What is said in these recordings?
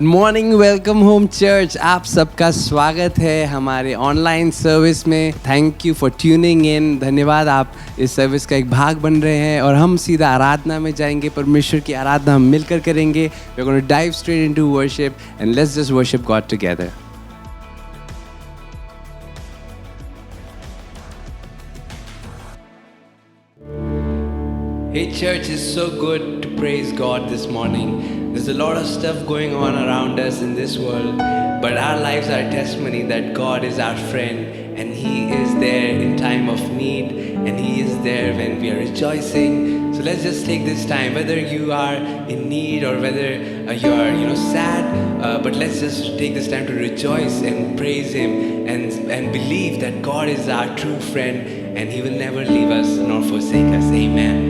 Morning, welcome home church. आप सबका स्वागत है हमारे ऑनलाइन सर्विस में। Thank you for tuning in. धन्यवाद, आप इस सर्विस का एक भाग बन रहे हैं। और हम सीधा आराधना में जाएंगे। परमेश्वर की आराधना हम मिलकर करेंगे। We are going to dive straight into worship and let's just worship God together. Hey church, it's so good to praise God this morning. There's a lot of stuff going on around us in this world, but our lives are a testimony that God is our friend and He is there in time of need and He is there when we are rejoicing. So let's just take this time, whether you are in need or whether you are sad, but let's just take this time to rejoice and praise Him and believe that God is our true friend and He will never leave us nor forsake us. Amen.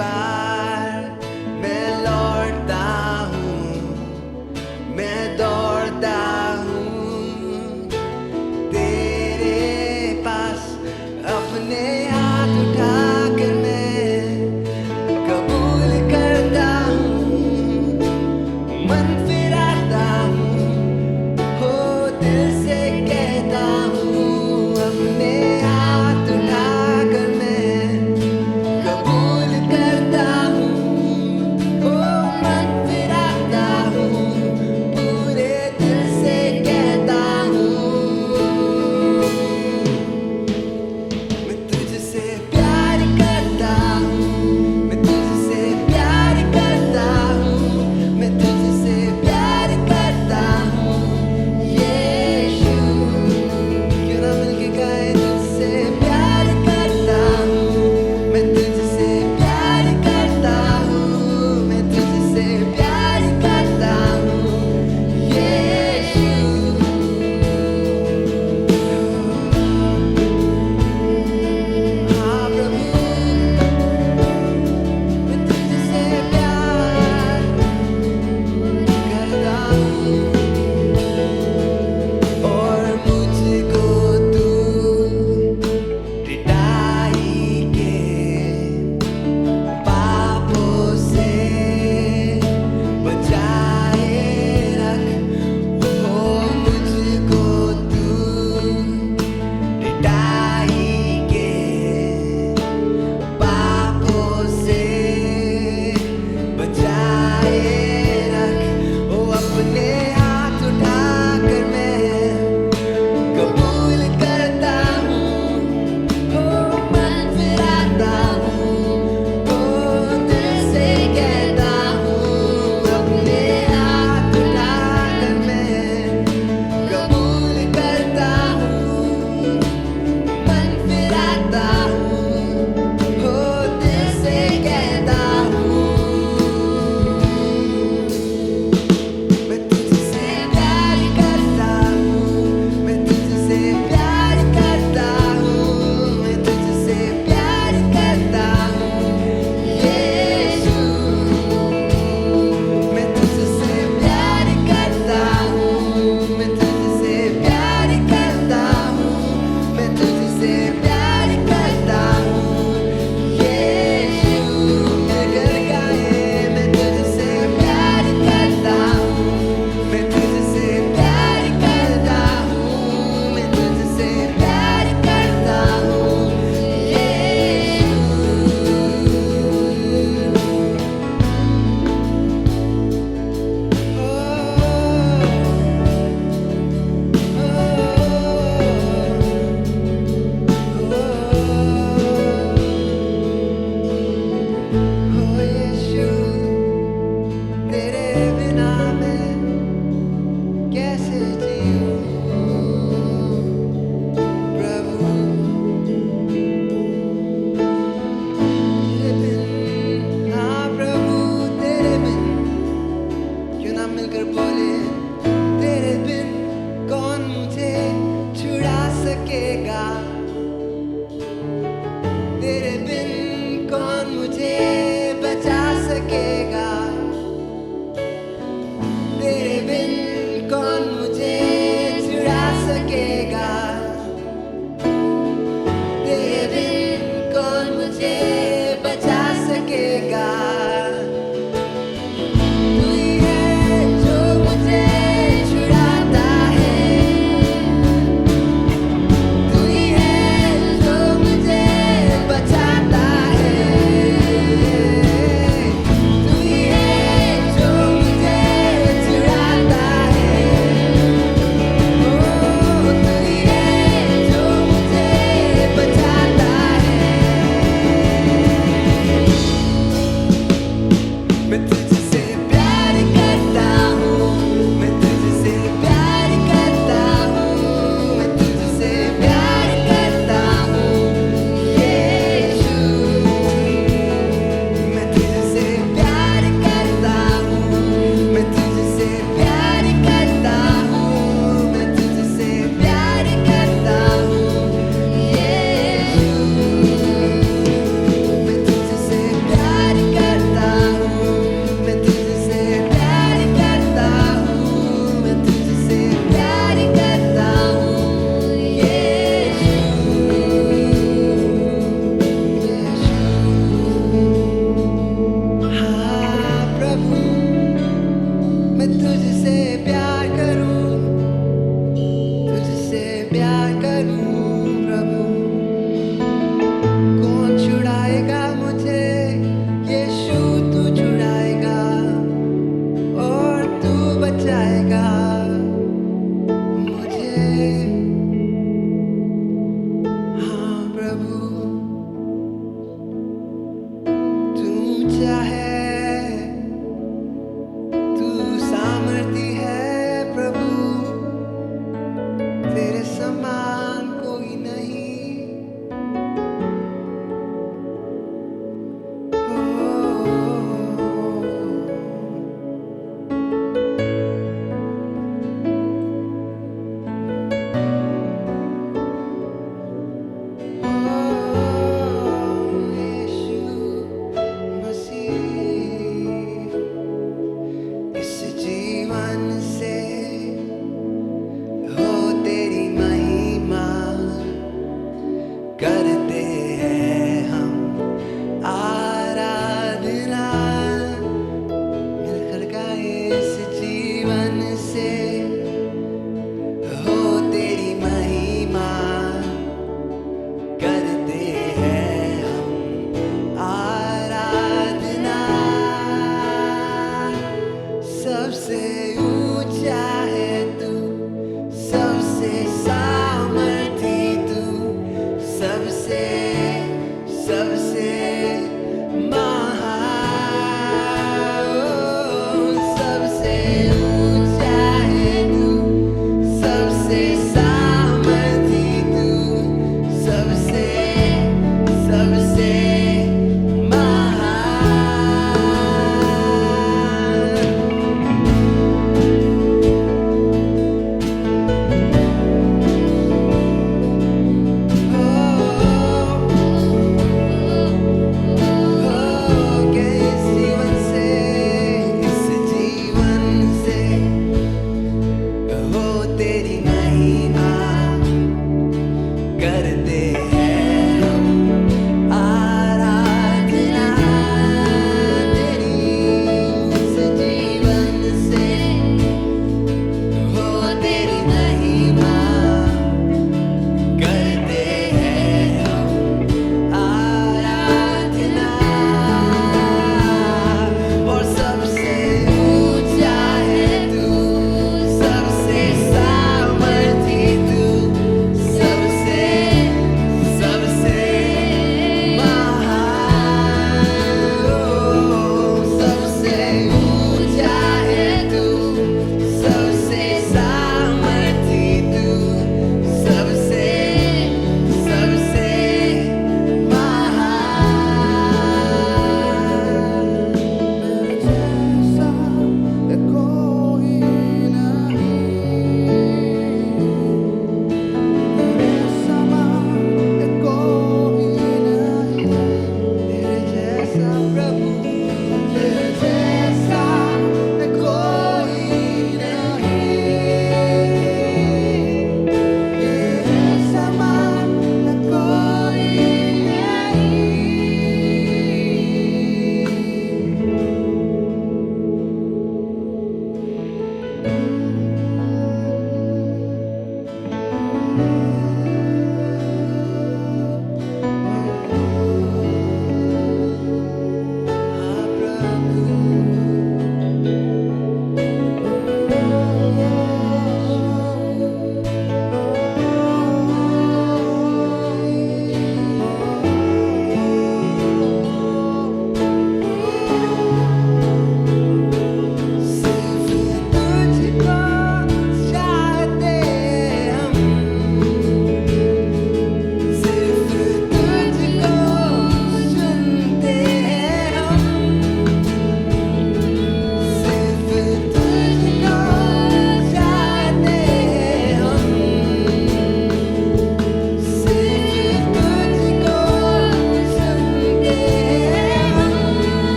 बार मैं लौटता हूँ, मैं दौड़ता हूँ तेरे पास, अपने हाथ उठाकर मैं कबूल करता हूँ, मन फिराता हूँ, हो दिल से कहता हूँ, अपने हाथ उठाकर मैं कबूल करता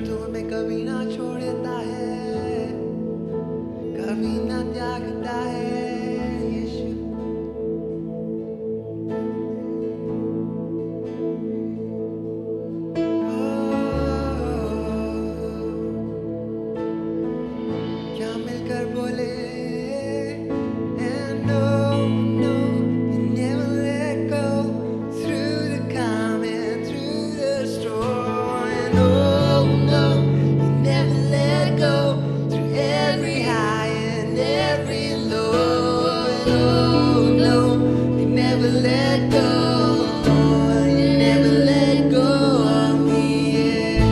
तो हमें कभी ना छोड़ता है, कभी ना त्यागता है यीशु। क्या मिलकर बोले and no, no, you never let go through the calm and through the storm. And oh no, you never let go through every high and every low. And oh no, you never let go, you never let go of me. Yeah.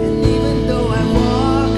And even though I walk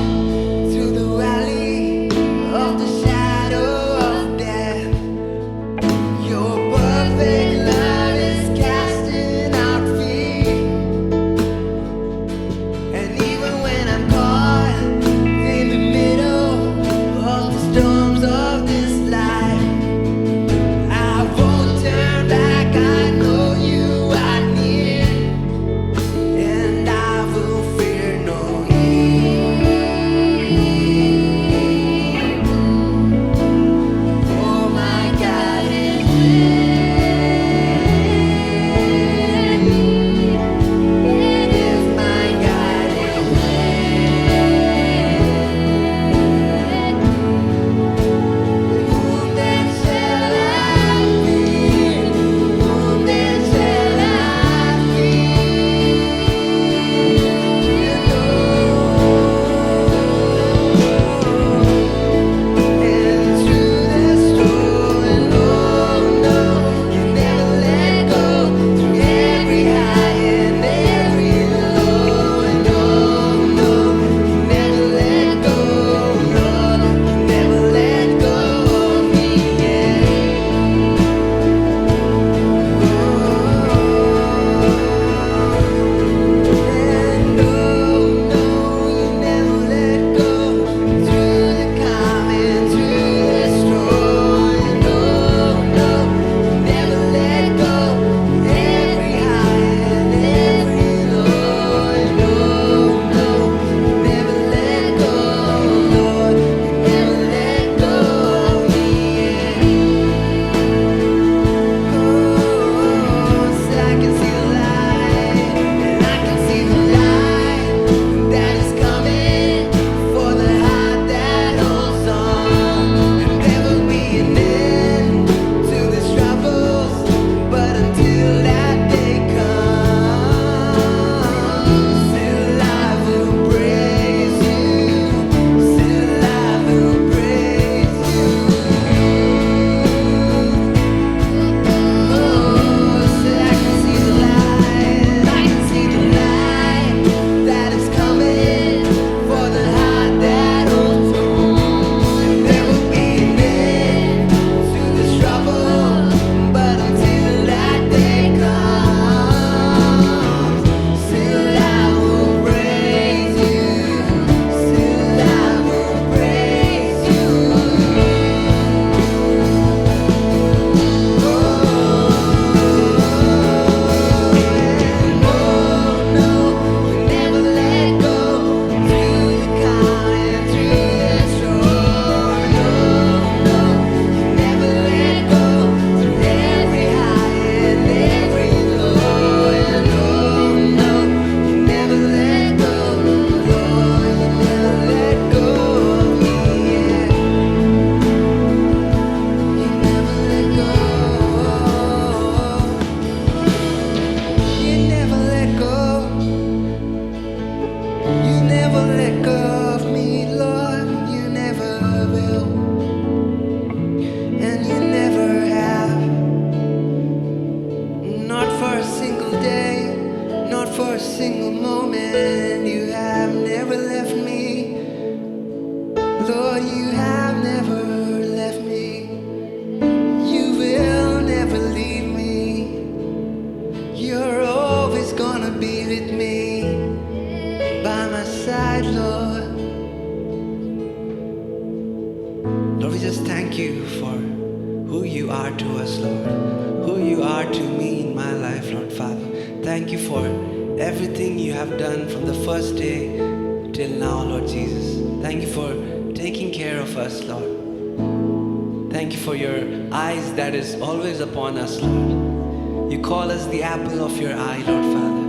Lord, you have never left me. You will never leave me. You're always gonna be with me, by my side, Lord. Lord, we just thank you for who you are to us, Lord. Who you are to me in my life, Lord Father. Thank you for everything you have done from the first day till now, Lord Jesus. Thank you for taking care of us, Lord. Thank you for your eyes that is always upon us, Lord. You call us the apple of your eye, Lord Father.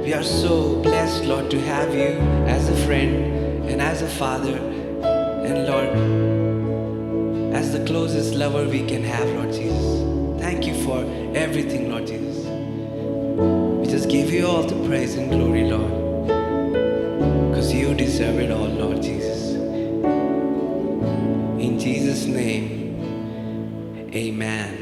We are so blessed, Lord, to have you as a friend and as a father, and Lord, as the closest lover we can have, Lord Jesus. Thank you for everything, Lord Jesus. We just give you all the praise and glory, Lord, because you deserve it all, Lord Jesus. In Jesus' name, amen.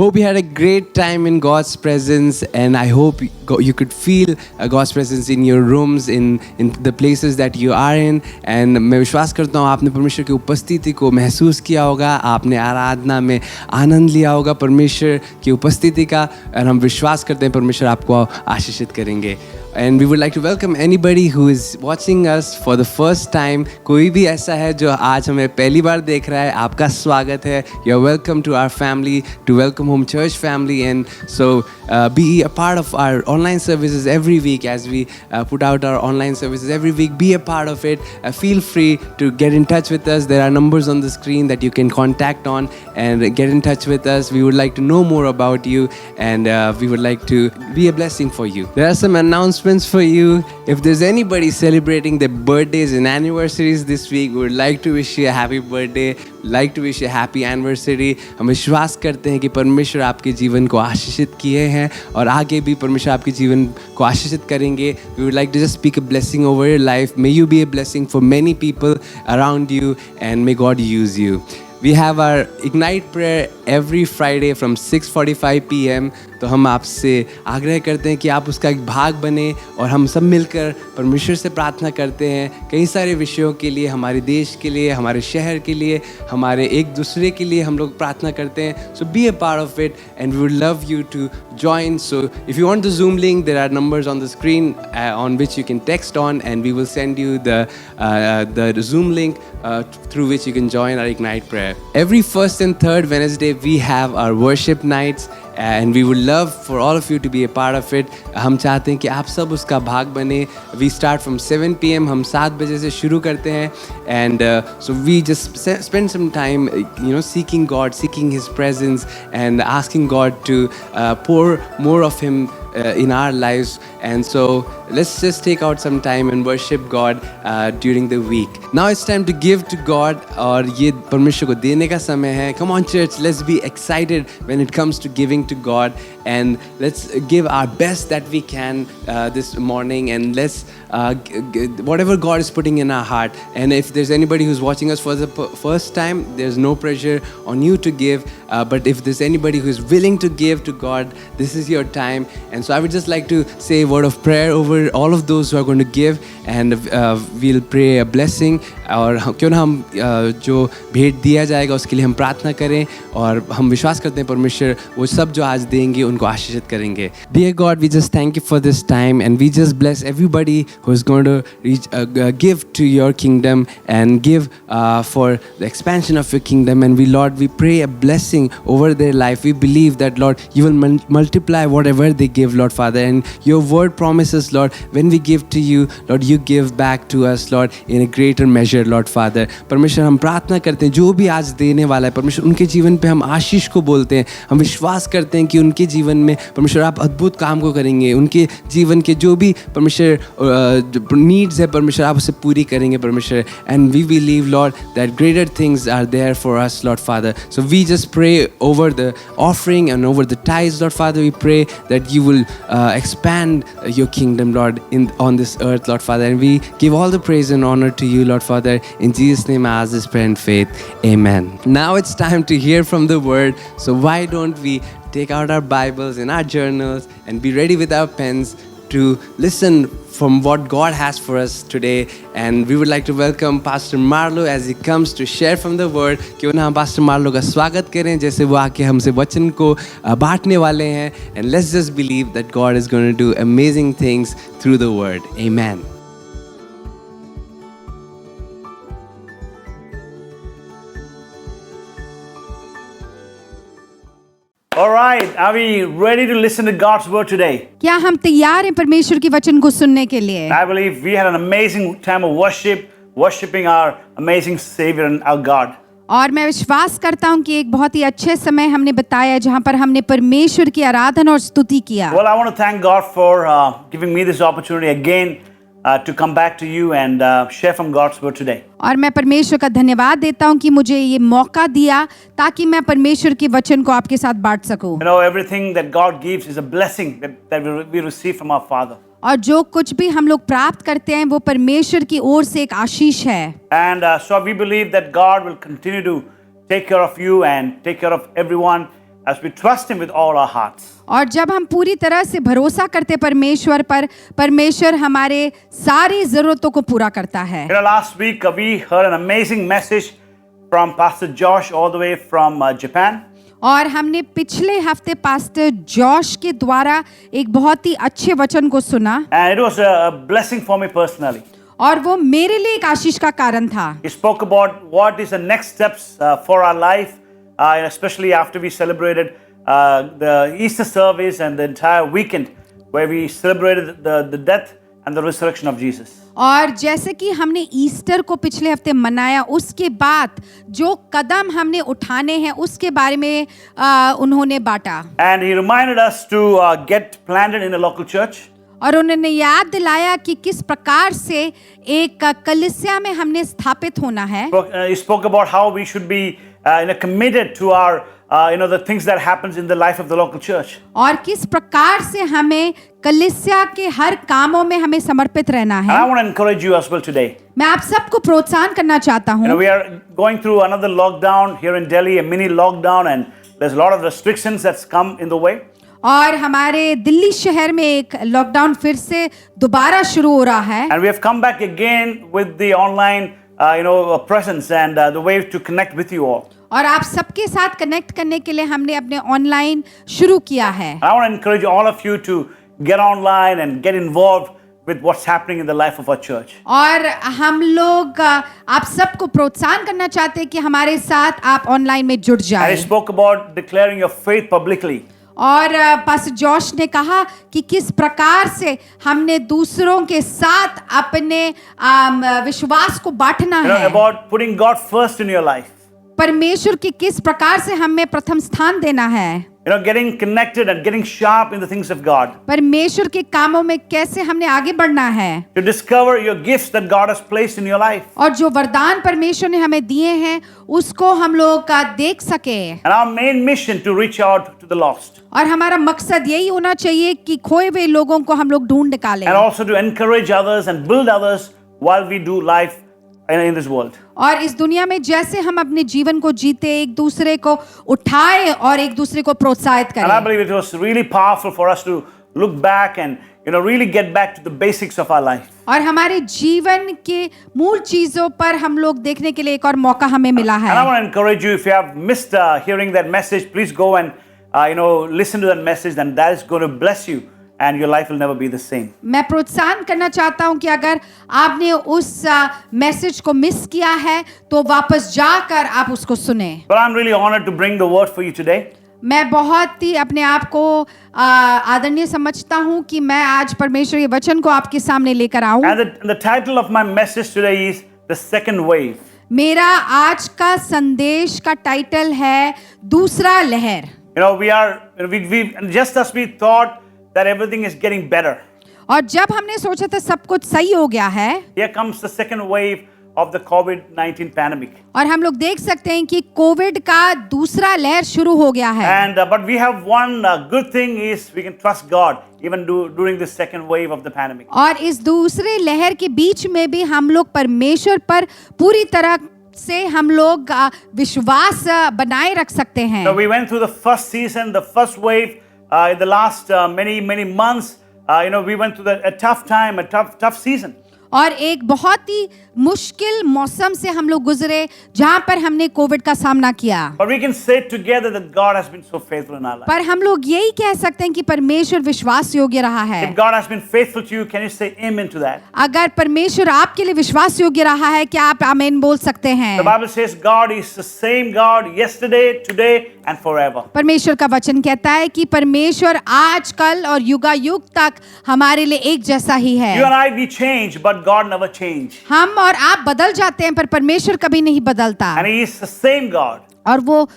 Hope you had a great time in God's presence, and I hope you could feel God's presence in your rooms, in the places that you are in. And मैं विश्वास करता हूँ आपने परमेश्वर की उपस्थिति को महसूस किया होगा, आपने आराधना में आनंद लिया होगा परमेश्वर की उपस्थिति का, और हम विश्वास करते हैं परमेश्वर आपको आशीषित करेंगे. And we would like to welcome anybody who is watching us for the first time. कोई भी ऐसा है जो आज हमें पहली बार देख रहा है, आपका स्वागत है. You are welcome to our family, to Welcome Home Church family. And so be a part of our online services every week as we put out our online services every week. Be a part of it. Feel free to get in touch with us. There are numbers on the screen that you can contact on and get in touch with us. We would like to know more about you, and we would like to be a blessing for you. There are some announcements for you. If there's anybody celebrating their birthdays and anniversaries this week, we would like to wish you a happy birthday, like to wish you a happy anniversary. हम विश्वास करते हैं कि परमेश्वर आपके जीवन को आशीषित किए हैं और आगे भी परमेश्वर आपके जीवन को आशीषित करेंगे. We would like to just speak a blessing over your life. May you be a blessing for many people around you, and may God use you. We have our Ignite prayer every Friday from 6:45 p.m. तो हम आपसे आग्रह करते हैं कि आप उसका एक भाग बने और हम सब मिलकर परमेश्वर से प्रार्थना करते हैं कई सारे विषयों के लिए, हमारे देश के लिए, हमारे शहर के लिए, हमारे एक दूसरे के लिए हम लोग प्रार्थना करते हैं. So be a part of it, and we would love you to join. So if you want the Zoom link, there are numbers on the screen on which you can text on, and we will send you the Zoom link through which you can join our Ignite prayer. Every first and third Wednesday we have our worship nights, and we would love for all of you to be a part of it. हम चाहते हैं कि आप सब उसका भाग बने. We start from 7 p.m. हम 7 बजे से शुरू करते हैं, and so we just spend some time, seeking God, seeking His presence, and asking God to pour more of Him in our lives. And so let's just take out some time and worship God during the week. Now it's time to give to God, और ये परमेश्वर को देने का समय है. Come on church, let's be excited when it comes to giving to God, and let's give our best that we can this morning, and let's whatever God is putting in our heart. And if there's anybody who's watching us for the first time, there's no pressure on you to give, but if there's anybody who's willing to give to God, this is your time. And so I would just like to say a word of prayer over all of those who are going to give, and we'll pray a blessing. और क्यों ना हम जो भेंट दिया जाएगा उसके लिए हम प्रार्थना करें, और हम विश्वास करते हैं परमेश्वर वो सब जो आज देंगे उनको आशीषित करेंगे. Dear God, we just thank you for this time, and we just bless everybody who is going to give to your kingdom and give for the expansion of your kingdom. And Lord, we pray a blessing over their life. We believe that, Lord, you will multiply whatever they give, Lord Father. And your word promises, Lord, when we give to you, Lord, you give back to us, Lord, in a greater measure, Lord Father. परमेश्वर हम प्रार्थना करते हैं जो भी आज देने वाला है परमेश्वर उनके जीवन पे हम आशीष को बोलते हैं. हम विश्वास करते हैं कि उनके जीवन में परमेश्वर आप अद्भुत काम को करेंगे. उनके जीवन के जो भी परमेश्वर नीड्स है परमेश्वर आप उसे पूरी करेंगे परमेश्वर. And we believe, Lord, that greater things are there for us, Lord Father. So we just pray pray over the offering and over the tithes, Lord Father. We pray that you will expand your kingdom, Lord, on this earth, Lord Father. And we give all the praise and honor to you, Lord Father. In Jesus' name I ask this prayer in faith. Amen. Now it's time to hear from the word. So why don't we take out our Bibles and our journals and be ready with our pens to listen from what God has for us today. And we would like to welcome Pastor Marlo as he comes to share from the word. क्यों ना हम Pastor Marlo का स्वागत करें जैसे वो आके हमसे वचन को बांटने वाले हैं. And let's just believe that God is going to do amazing things through the word. Amen. All right, are we ready to listen to God's word today? क्या हम तैयार हैं परमेश्वर के वचन को सुनने के लिए? I believe we had an amazing time of worshiping our amazing Savior and our God. और मैं विश्वास करता हूं कि एक बहुत ही अच्छे समय हमने बताया जहां पर हमने परमेश्वर की आराधना और स्तुति किया. Well, I want to thank God for giving me this opportunity again to come back to you and share from God's word today. और मैं परमेश्वर का धन्यवाद देता हूं कि मुझे ये मौका दिया ताकि मैं परमेश्वर के वचन को आपके साथ बांट सकूं. You know, everything that God gives is a blessing that we receive from our Father. और जो कुछ भी हम लोग प्राप्त करते हैं वो परमेश्वर की ओर से एक आशीष है. And so we believe that God will continue to take care of you and take care of everyone as we trust Him with all our hearts. और जब हम पूरी तरह से भरोसा करते परमेश्वर पर, परमेश्वर हमारे सारी जरूरतों को पूरा करता है. You know, last week we heard an amazing message from Pastor Josh all the way from Japan. और हमने पिछले हफ्ते पास्टर जॉश के द्वारा एक बहुत ही अच्छे वचन को सुना. And it was a blessing for me personally. और वो मेरे लिए एक आशीष का कारण था. He spoke about what is the next steps for our life, especially after we celebrated the Easter service and the entire weekend where we celebrated the death and the resurrection of Jesus. और जैसे कि हमने Easter को पिछले हफ्ते मनाया उसके बाद जो कदम हमने उठाने हैं उसके बारे में उन्होंने बांटा. And he reminded us to get planted in a local church. और उन्होंने याद दिलाया कि किस प्रकार से एक कलीसिया में हमने स्थापित होना है. He spoke about how we should be committed to our the things that happens in the life of the local church. और किस प्रकार से हमें कलीसिया के हर कामों में हमें समर्पित रहना है. And I want to encourage you as well today. मैं आप सबको प्रोत्साहन करना चाहता हूँ. We are going through another lockdown here in Delhi, a mini lockdown, and there's a lot of restrictions that's come in the way. और हमारे दिल्ली शहर में एक लॉकडाउन फिर से दोबारा शुरू हो रहा है. And we have come back again with the online presence and the way to connect with you all. और आप सबके साथ कनेक्ट करने के लिए हमने अपने ऑनलाइन शुरू किया है. I want to encourage all of you to get online and get involved with what's happening in the life of our church. और हम लोग आप सबको प्रोत्साहन करना चाहते हैं कि हमारे साथ आप ऑनलाइन में जुड़ जाएं. And he spoke about declaring your faith publicly. और पास्टर जॉश ने कहा कि किस प्रकार से हमने दूसरों के साथ अपने विश्वास को बांटना है. About putting God first in your life. परमेश्वर की किस प्रकार से हमें प्रथम स्थान देना है. Getting connected and getting sharp in the things of God. परमेश्वर के कामों में कैसे हमने आगे बढ़ना है. To discover your gifts that God has placed in your life. और जो वरदान परमेश्वर ने हमें दिए हैं उसको हम लोग का देख सके. And our main mission to reach out to the lost. और हमारा मकसद यही होना चाहिए कि खोए हुए लोगों को हम लोग ढूंढ निकालें. And also to encourage others and build others while we do life in this world. और इस दुनिया में जैसे हम अपने जीवन को जीते एक दूसरे को उठाए और एक दूसरे को प्रोत्साहित करें. And I believe it was really powerful for us to look back and really get back to the basics of our life. और हमारे जीवन के मूल चीजों पर हम लोग देखने के लिए एक और मौका हमें मिला है. And I want to encourage you, if you have missed hearing that message, please go and listen to that message, and that is going to bless you. And your life will never be the same. मैं प्रोत्साहन करना चाहता हूं कि अगर आपने उस message को मिस किया है तो वापस जाकर आप उसको सुने. But I'm really honored to bring the word for you today. मैं बहुत ही अपने आप को आदरणीय समझता हूं कि मैं आज परमेश्वर के वचन को आपके सामने लेकर आऊं. And the title of my message today is The Second Wave. मेरा आज का संदेश का टाइटल है दूसरा लहर. We just as we thought that everything is getting better. और जब हमने सोचा था सब कुछ सही हो गया है, Here comes the second wave of the COVID-19 pandemic. और हम लोग देख सकते हैं कि कोविड का दूसरा लहर शुरू हो गया है। And but we have one good thing is we can trust God even during this second wave of the pandemic. और इस दूसरे लहर के बीच में भी हम लोग परमेश्वर पर पूरी तरह से हम लोग विश्वास बनाए रख सकते हैं। So we went through the first season, the first wave in the last many months. We went through a tough time, a tough season. और एक बहुत ही मुश्किल मौसम से हम लोग गुजरे जहां पर हमने कोविड का सामना किया। But we can say together that God has been so faithful in our life. पर हम लोग यही कह सकते हैं कि परमेश्वर विश्वास योग्य रहा है। If God has been faithful to you, can you say amen to that? अगर परमेश्वर आपके लिए विश्वास योग्य रहा है, क्या आप आमीन बोल सकते हैं? The Bible says God is the same God yesterday, today and forever. परमेश्वर का वचन कहता है कि परमेश्वर आज, कल और युगायुग तक हमारे लिए एक जैसा ही है। You and I, we change, but God never change. हम और आप बदल जाते हैं पर परमेश्वर कभी नहीं बदलता। And He is the same God. और वो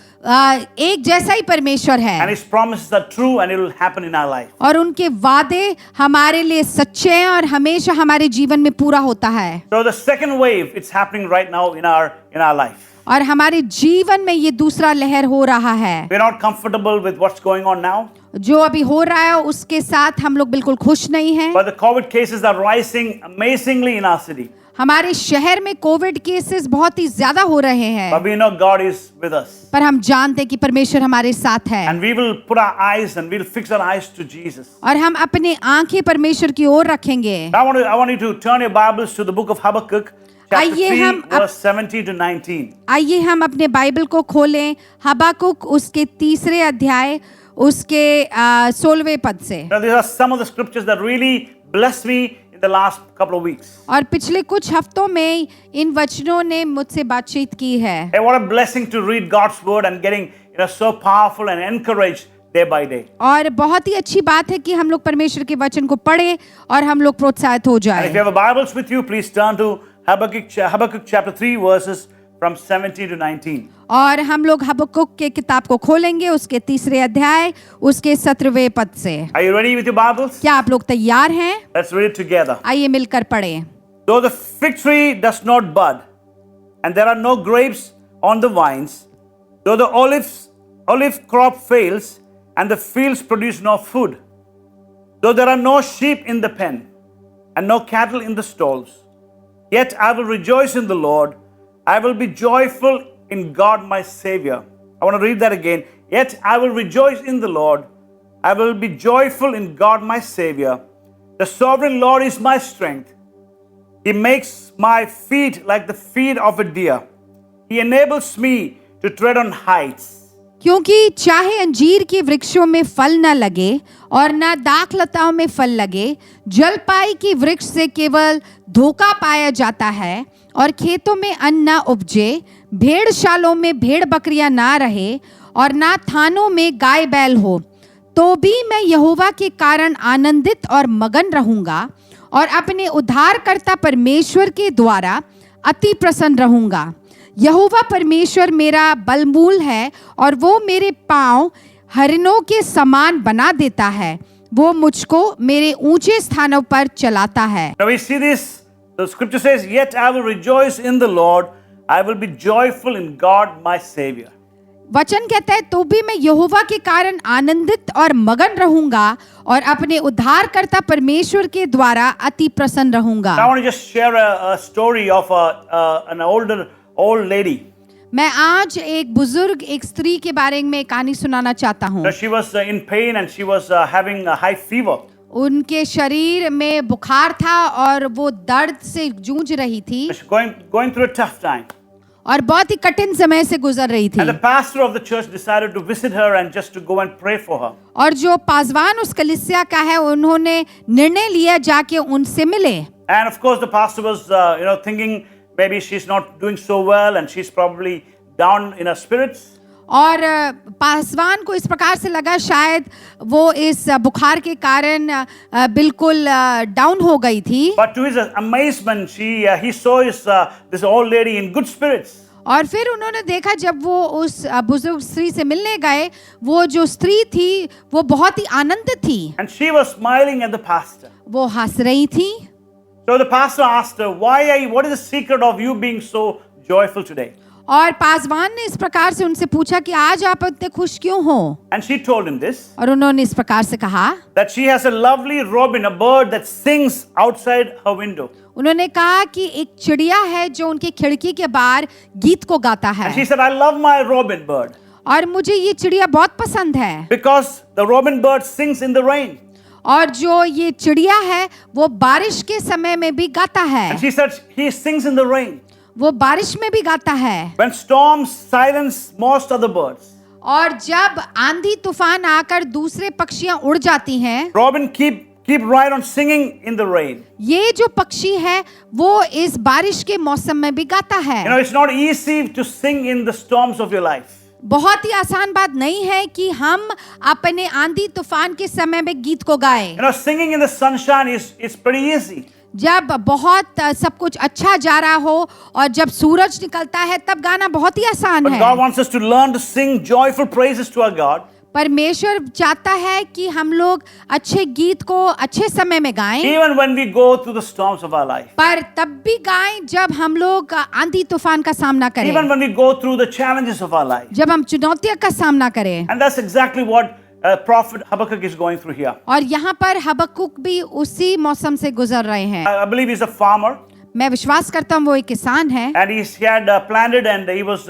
एक जैसा ही परमेश्वर And है। His promises are true and it will happen in our life. और उनके वादे हमारे लिए सच्चे हैं और हमेशा हमारे जीवन में पूरा होता है। So the second wave, it's happening right now in our life. और हमारे जीवन में ये दूसरा लहर हो रहा है। We're not comfortable with what's going on now, जो अभी हो रहा है उसके साथ हम लोग बिल्कुल खुश नहीं हैं। but the COVID cases are rising amazingly in our city. हमारे शहर में कोविड केसेस बहुत ही ज्यादा हो रहे हैं। But we know God is with us. पर हम जानते हैं कि परमेश्वर हमारे साथ है। And we will put our eyes and we'll fix our eyes to Jesus. और हम अपने आंखें परमेश्वर की ओर रखेंगे। I want you to turn your Bibles to the book of Habakkuk, chapter आइए 3, हम verse 17 to 19. आइए हम अपने बाइबल को खोलें हबक्कुक उसके 3 अध्याय उसके 16वें पद से। Now, these are some of the scriptures that really blessed me in the last couple of weeks. और पिछले कुछ हफ्तों में इन वचनों ने मुझसे बातचीत की है। Hey, what a blessing to read God's word and getting so powerful and encouraged day by day. और बहुत ही अच्छी बात है कि हम लोग परमेश्वर के वचन को पढ़े और हम लोग प्रोत्साहित हो And if you जाए। have a Bibles with you, please turn to Habakkuk chapter 3 verses from 17 to 19. और हम लोग हबक्कुक के किताब को खोलेंगे उसके 3 अध्याय उसके 17वें पद से। Are you ready with your Bibles? क्या आप लोग तैयार हैं? Let's read it together. आइए मिलकर पढ़ें। Though the fig tree does not bud, and there are no grapes on the vines, though the olive crop fails, and the fields produce no food, though there are no sheep in the pen, and no cattle in the stalls, yet I will rejoice in the Lord. I will be joyful in God my Savior. I want to read that again. Yet I will rejoice in the Lord. I will be joyful in God my Savior. The sovereign Lord is my strength. He makes my feet like the feet of a deer. He enables me to tread on heights. क्योंकि चाहे अंजीर के वृक्षों में फल न लगे और न दाख लताओं में फल लगे, जलपाई के वृक्ष से केवल धोखा पाया जाता है और खेतों में अन्न न उपजे, भेड़शालों में भेड़ बकरियां ना रहे और ना थानों में गाय बैल हो, तो भी मैं यहोवा के कारण आनंदित और मगन रहूंगा और अपने उद्धारकर्ता परमेश्वर के द्वारा अति प्रसन्न रहूंगा। यहोवा परमेश्वर मेरा बलमूल है और वो मेरे पांव हरिणों के समान बना देता है। वो मुझको मेरे ऊंचे स्थानों पर चलाता है। Now we see this. The scripture says, "Yet I will rejoice in the Lord. I will be joyful in God my Savior." वचन कहता है तो भी मैं यहोवा के कारण आनंदित और मगन रहूंगा और अपने उद्धारकर्ता परमेश्वर के द्वारा अति प्रसन्न रहूंगा। I want to just share a story of an old lady. मैं आज एक बुजुर्ग एक स्त्री के बारे में कहानी सुनाना चाहता हूँ। Now, she was in pain and she was having a high fever. उनके शरीर में बुखार था और वो दर्द से जूझ रही थी She was going through a tough time. और बहुत ही कठिन समय से गुजर रही थी। And the pastor of the church decided to visit her and just to go and pray for her. और जो पासवान उस कलीसिया का है उन्होंने निर्णय लिया जाके उनसे मिले। And of course the pastor was thinking maybe she's not doing so well and she's probably down in her spirits. और पासवान को इस प्रकार से लगा शायद वो इस बुखार के कारण बिल्कुल डाउन हो गई थी। But to his amazement, he saw this old lady in good spirits. और फिर उन्होंने देखा जब वो उस बुजुर्ग स्त्री से मिलने गए, वो जो स्त्री थी वो बहुत ही आनंदित थी। And she was smiling at the pastor. वो हंस रही थी। So the pastor asked her, what is the secret of you being so joyful today? और पासवान ने इस प्रकार से उनसे पूछा कि आज आप इतने खुश क्यों हो? And she told him this, और उन्होंने इस प्रकार से कहा, that she has a lovely robin, a bird that sings outside her window. उन्होंने कहा कि एक चिड़िया है जो उनकी खिड़की के बाहर गीत को गाता And she है, said, I love my robin bird और मुझे ये चिड़िया बहुत पसंद है, because the robin bird sings in the rain. और जो ये चिड़िया है वो बारिश के समय में भी गाता है, And she said, he sings in the rain. वो बारिश में भी गाता है, When storms silence most other birds, और जब आंधी तूफान आकर दूसरे पक्षियां उड़ जाती हैं, robin keep right on singing in the rain. ये जो पक्षी है वो इस बारिश के मौसम में भी गाता है। It's not easy to sing in the storms of your life. बहुत ही आसान बात नहीं है कि हम अपने आंधी तूफान के समय में गीत को गाएं। Singing in the sunshine is pretty easy. जब बहुत सब कुछ अच्छा जा रहा हो और जब सूरज निकलता है तब गाना बहुत ही आसान But है। God wants us to learn to sing joyful praises to our God. परमेश्वर चाहता है कि हम लोग अच्छे गीत को अच्छे समय में गाएं, Even when we go through the storms of our life. पर तब भी गाएं जब हम लोग आंधी तूफान का सामना Even करें, when we go through the challenges of our life. जब हम चुनौतियों का सामना करें। And that's exactly what Prophet Habakkuk is going through here. और यहाँ पर हबक्कुक भी उसी मौसम से गुजर रहे हैं। I believe he's a farmer. मैं विश्वास करता हूँ वो एक किसान है, And he had planted and he was,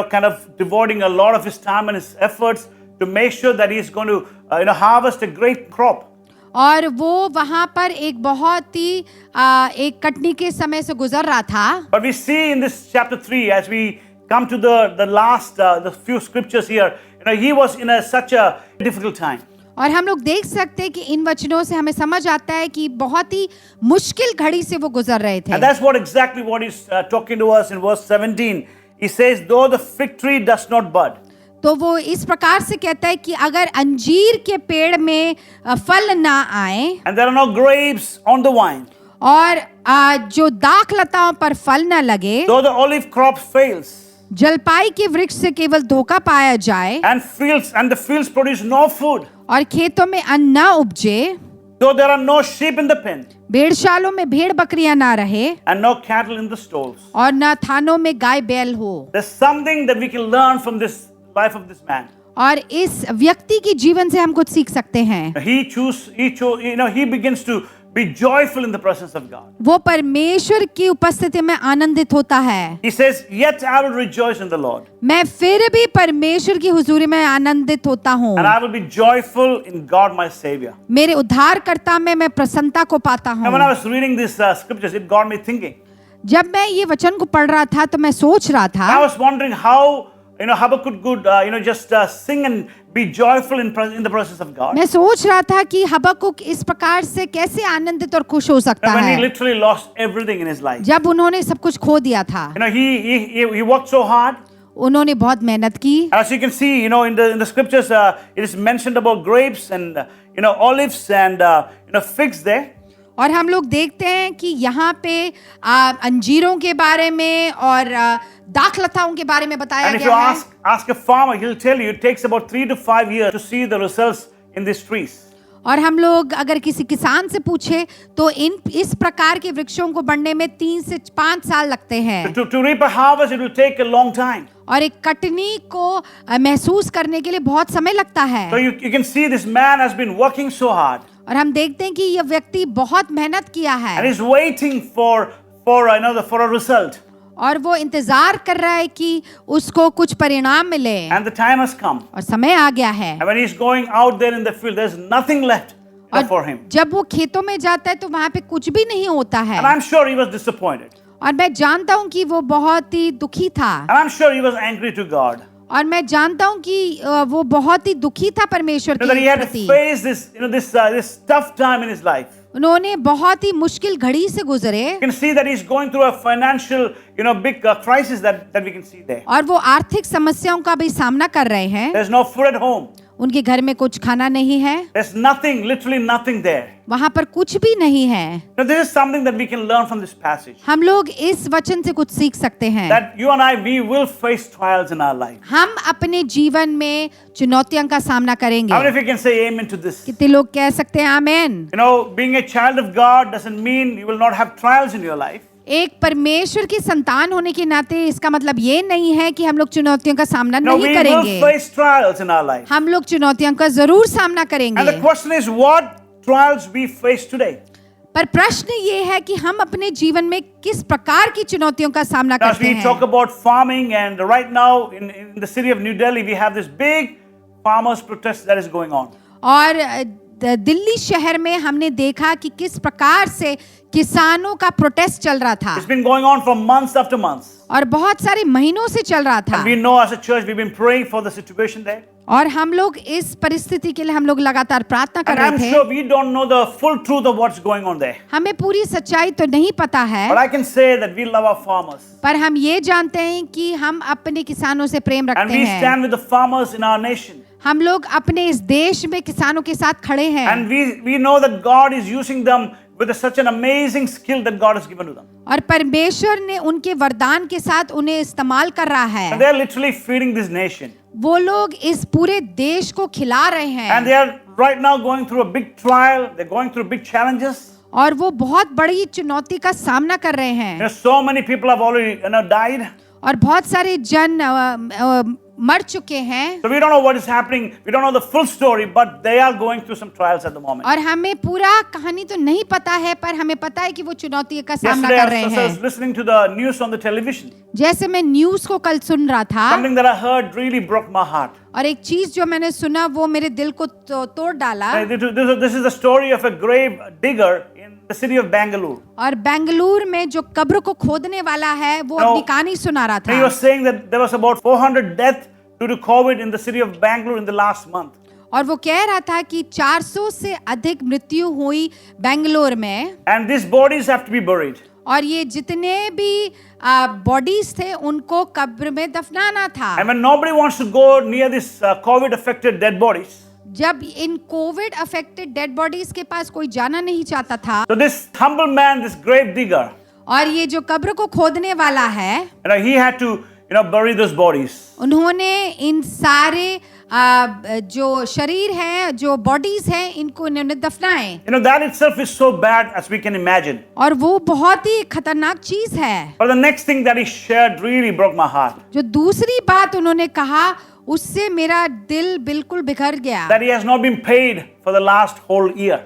kind of devoting a lot of his time and his efforts to make sure that he's going to, harvest a great crop. और वो वहाँ पर एक बहुत ही एक कटनी के समय से गुजर रहा था। But we see in this chapter 3, as we come to the last, the few scriptures here, he was in such a difficult time. और हम लोग देख सकते हैं कि इन वचनों से हमें समझ आता है कि बहुत ही मुश्किल घड़ी से वो गुजर रहे थे। And that's exactly what he's talking to us in verse 17. He says, though the fig tree does not bud. तो वो इस प्रकार से कहता है कि अगर अंजीर के पेड़ में फल ना आए, And there are no grapes on the vine. और जो दाख लताओं पर फल ना लगे, Though the olive crop fails. जलपाई के वृक्ष से केवल धोखा पाया जाए, And the fields produce no food. और खेतों में अन्न न उपजे, Though there are no sheep in the pen. भेड़शालों में भेड़ बकरियां ना रहे, And no cattle in the stalls. और न थानों में गाय बैल हो। There's something that we can learn from this life of this man. और इस व्यक्ति के जीवन से हम कुछ सीख सकते हैं। He begins to be joyful in the presence of God. वो परमेश्वर की उपस्थिति में आनंदित होता है। He says, yet I will rejoice in the Lord. मैं फिर भी परमेश्वर की हुजूरी में आनंदित होता हूँ। And I will be joyful in God my Savior. मेरे उद्धारकर्ता में मैं प्रसन्नता को पाता And when I हूँ। was reading these scriptures, it got me thinking. जब मैं ये वचन को पढ़ रहा था तो मैं सोच रहा I था was wondering how Habakkuk could just sing and be joyful in the presence of God. मैं सोच रहा था कि हबक्कुक इस प्रकार से कैसे आनंदित और खुश हो सकता And when he है literally lost everything in his life. जब उन्होंने सब कुछ खो दिया था। He worked so hard. उन्होंने बहुत मेहनत की। As you can see, in the scriptures, it is mentioned about grapes and olives and figs there. और हम लोग देखते हैं कि यहाँ पे अंजीरों के बारे में और दाख लताओं के बारे में बताया And if you गया है। ask a farmer, he'll tell you it takes about 3 to 5 years to see the results in these trees. और हम लोग अगर किसी किसान से पूछे तो इस प्रकार के वृक्षों को बढ़ने में 3 से 5 साल लगते हैं। To reap a harvest, it will take a long time. और एक कटनी को महसूस करने के लिए बहुत समय लगता है। So you can see this man has been working so hard. और हम देखते हैं कि यह व्यक्ति बहुत मेहनत किया And है he's waiting for a result. और वो इंतजार कर रहा है कि उसको कुछ परिणाम मिले। And the time has come. और समय आ गया है। And when he's going out there in the field, there's nothing left for him. जब वो खेतों में जाता है तो वहाँ पे कुछ भी नहीं होता है। And I'm sure he was disappointed. और मैं जानता हूँ कि वो बहुत ही दुखी था। And I'm sure he was angry to God. और मैं जानता हूँ कि वो बहुत ही दुखी था परमेश्वर That he के had to प्रति। face this tough time in his life. उन्होंने बहुत ही मुश्किल घड़ी से गुजरे। You can see that he's going through a financial, big crisis that we can see there. और वो आर्थिक समस्याओं का भी सामना कर रहे हैं। There's no food at home. उनके घर में कुछ खाना नहीं है, There's nothing, literally nothing there. वहां पर कुछ भी नहीं है। Now, this is something that we can learn from this passage. हम लोग इस वचन से कुछ सीख सकते हैं। That you and I, we will face trials in our life. हम अपने जीवन में चुनौतियों का सामना करेंगे। How many of you can say amen to this? कितने लोग कह सकते हैं आमेन? You know, being a child of God doesn't mean you will not have trials in your life. एक परमेश्वर की संतान होने के नाते इसका मतलब ये नहीं है कि हम लोग चुनौतियों का सामना No, नहीं we करेंगे। will face trials in our life. हम लोग चुनौतियों का जरूर सामना And the करेंगे। question is, what trials we face today? पर प्रश्न ये है कि हम अपने जीवन में किस प्रकार की चुनौतियों का सामना As करते we talk हैं। about farming, and right now in the city of New Delhi, we have this big farmers protest that is going on. और दिल्ली शहर में हमने देखा कि किस प्रकार से किसानों का प्रोटेस्ट चल रहा था It's been going on for months after months. और बहुत सारे महीनों से चल रहा था। And we know as a church, we've been praying for the situation there. और हम लोग इस परिस्थिति के लिए हम लोग लगातार प्रार्थना कर And रहे I'm थे। sure we don't know the full truth of what's going on there. हमें पूरी सच्चाई तो नहीं पता है, But I can say that we love our farmers. पर हम ये जानते हैं कि हम अपने किसानों से प्रेम And रखते we हैं। stand with the farmers in our nation. हम लोग अपने इस देश में किसानों के साथ खड़े हैं। And we know that God is using them with such an amazing skill that God has given to them. और परमेश्वर ने उनके वरदान के साथ उन्हें इस्तेमाल कर रहा है। And they're literally feeding this nation. वो लोग इस पूरे देश को खिला रहे And हैं they are right now going through a big trial. They're going through big challenges. और वो बहुत बड़ी चुनौती का सामना कर रहे हैं। So many people have already died. और बहुत सारे जन मर चुके हैं। So we don't know what is happening. We don't know the full story, but they are going through some trials at the moment. और हमें पूरा कहानी तो नहीं पता है, पर हमें पता है कि वो चुनौती का सामना Yesterday, कर रहे I was हैं। listening to the news on the television. जैसे मैं न्यूज़ को कल सुन रहा था, Something that I heard really broke my heart. और एक चीज जो मैंने सुना वो मेरे दिल को तोड़ डाला। This is the story of a grave digger in the city of Bangalore. और बेंगलुरु में जो कब्र को खोदने वाला है वो No. अपनी कहानी सुना रहा He था। was saying that there was about 400 deaths due to COVID in the city of Bangalore in the last month. और वो कह रहा था कि 400 से अधिक मृत्यु हुई बेंगलुरु में, And these bodies have to be buried. और ये जितने भी बॉडीज थे उनको कब्र में दफनाना था। And when nobody wants to go near this COVID affected dead bodies, जब इन कोविड अफेक्टेड डेड बॉडीज के पास कोई जाना नहीं चाहता था, so this humble man, this grave digger, और ये जो कब्र को खोदने वाला है, he had to bury those bodies. उन्होंने इन सारे जो शरीर है, जो बॉडीज हैं, इनको इन्होंने दफनाए। That itself is so bad as we can imagine. और वो बहुत ही खतरनाक चीज है। But the next thing that he shared really broke my heart. जो दूसरी बात उन्होंने कहा उससे मेरा दिल बिल्कुल बिखर गया That he has not been paid for the last whole year.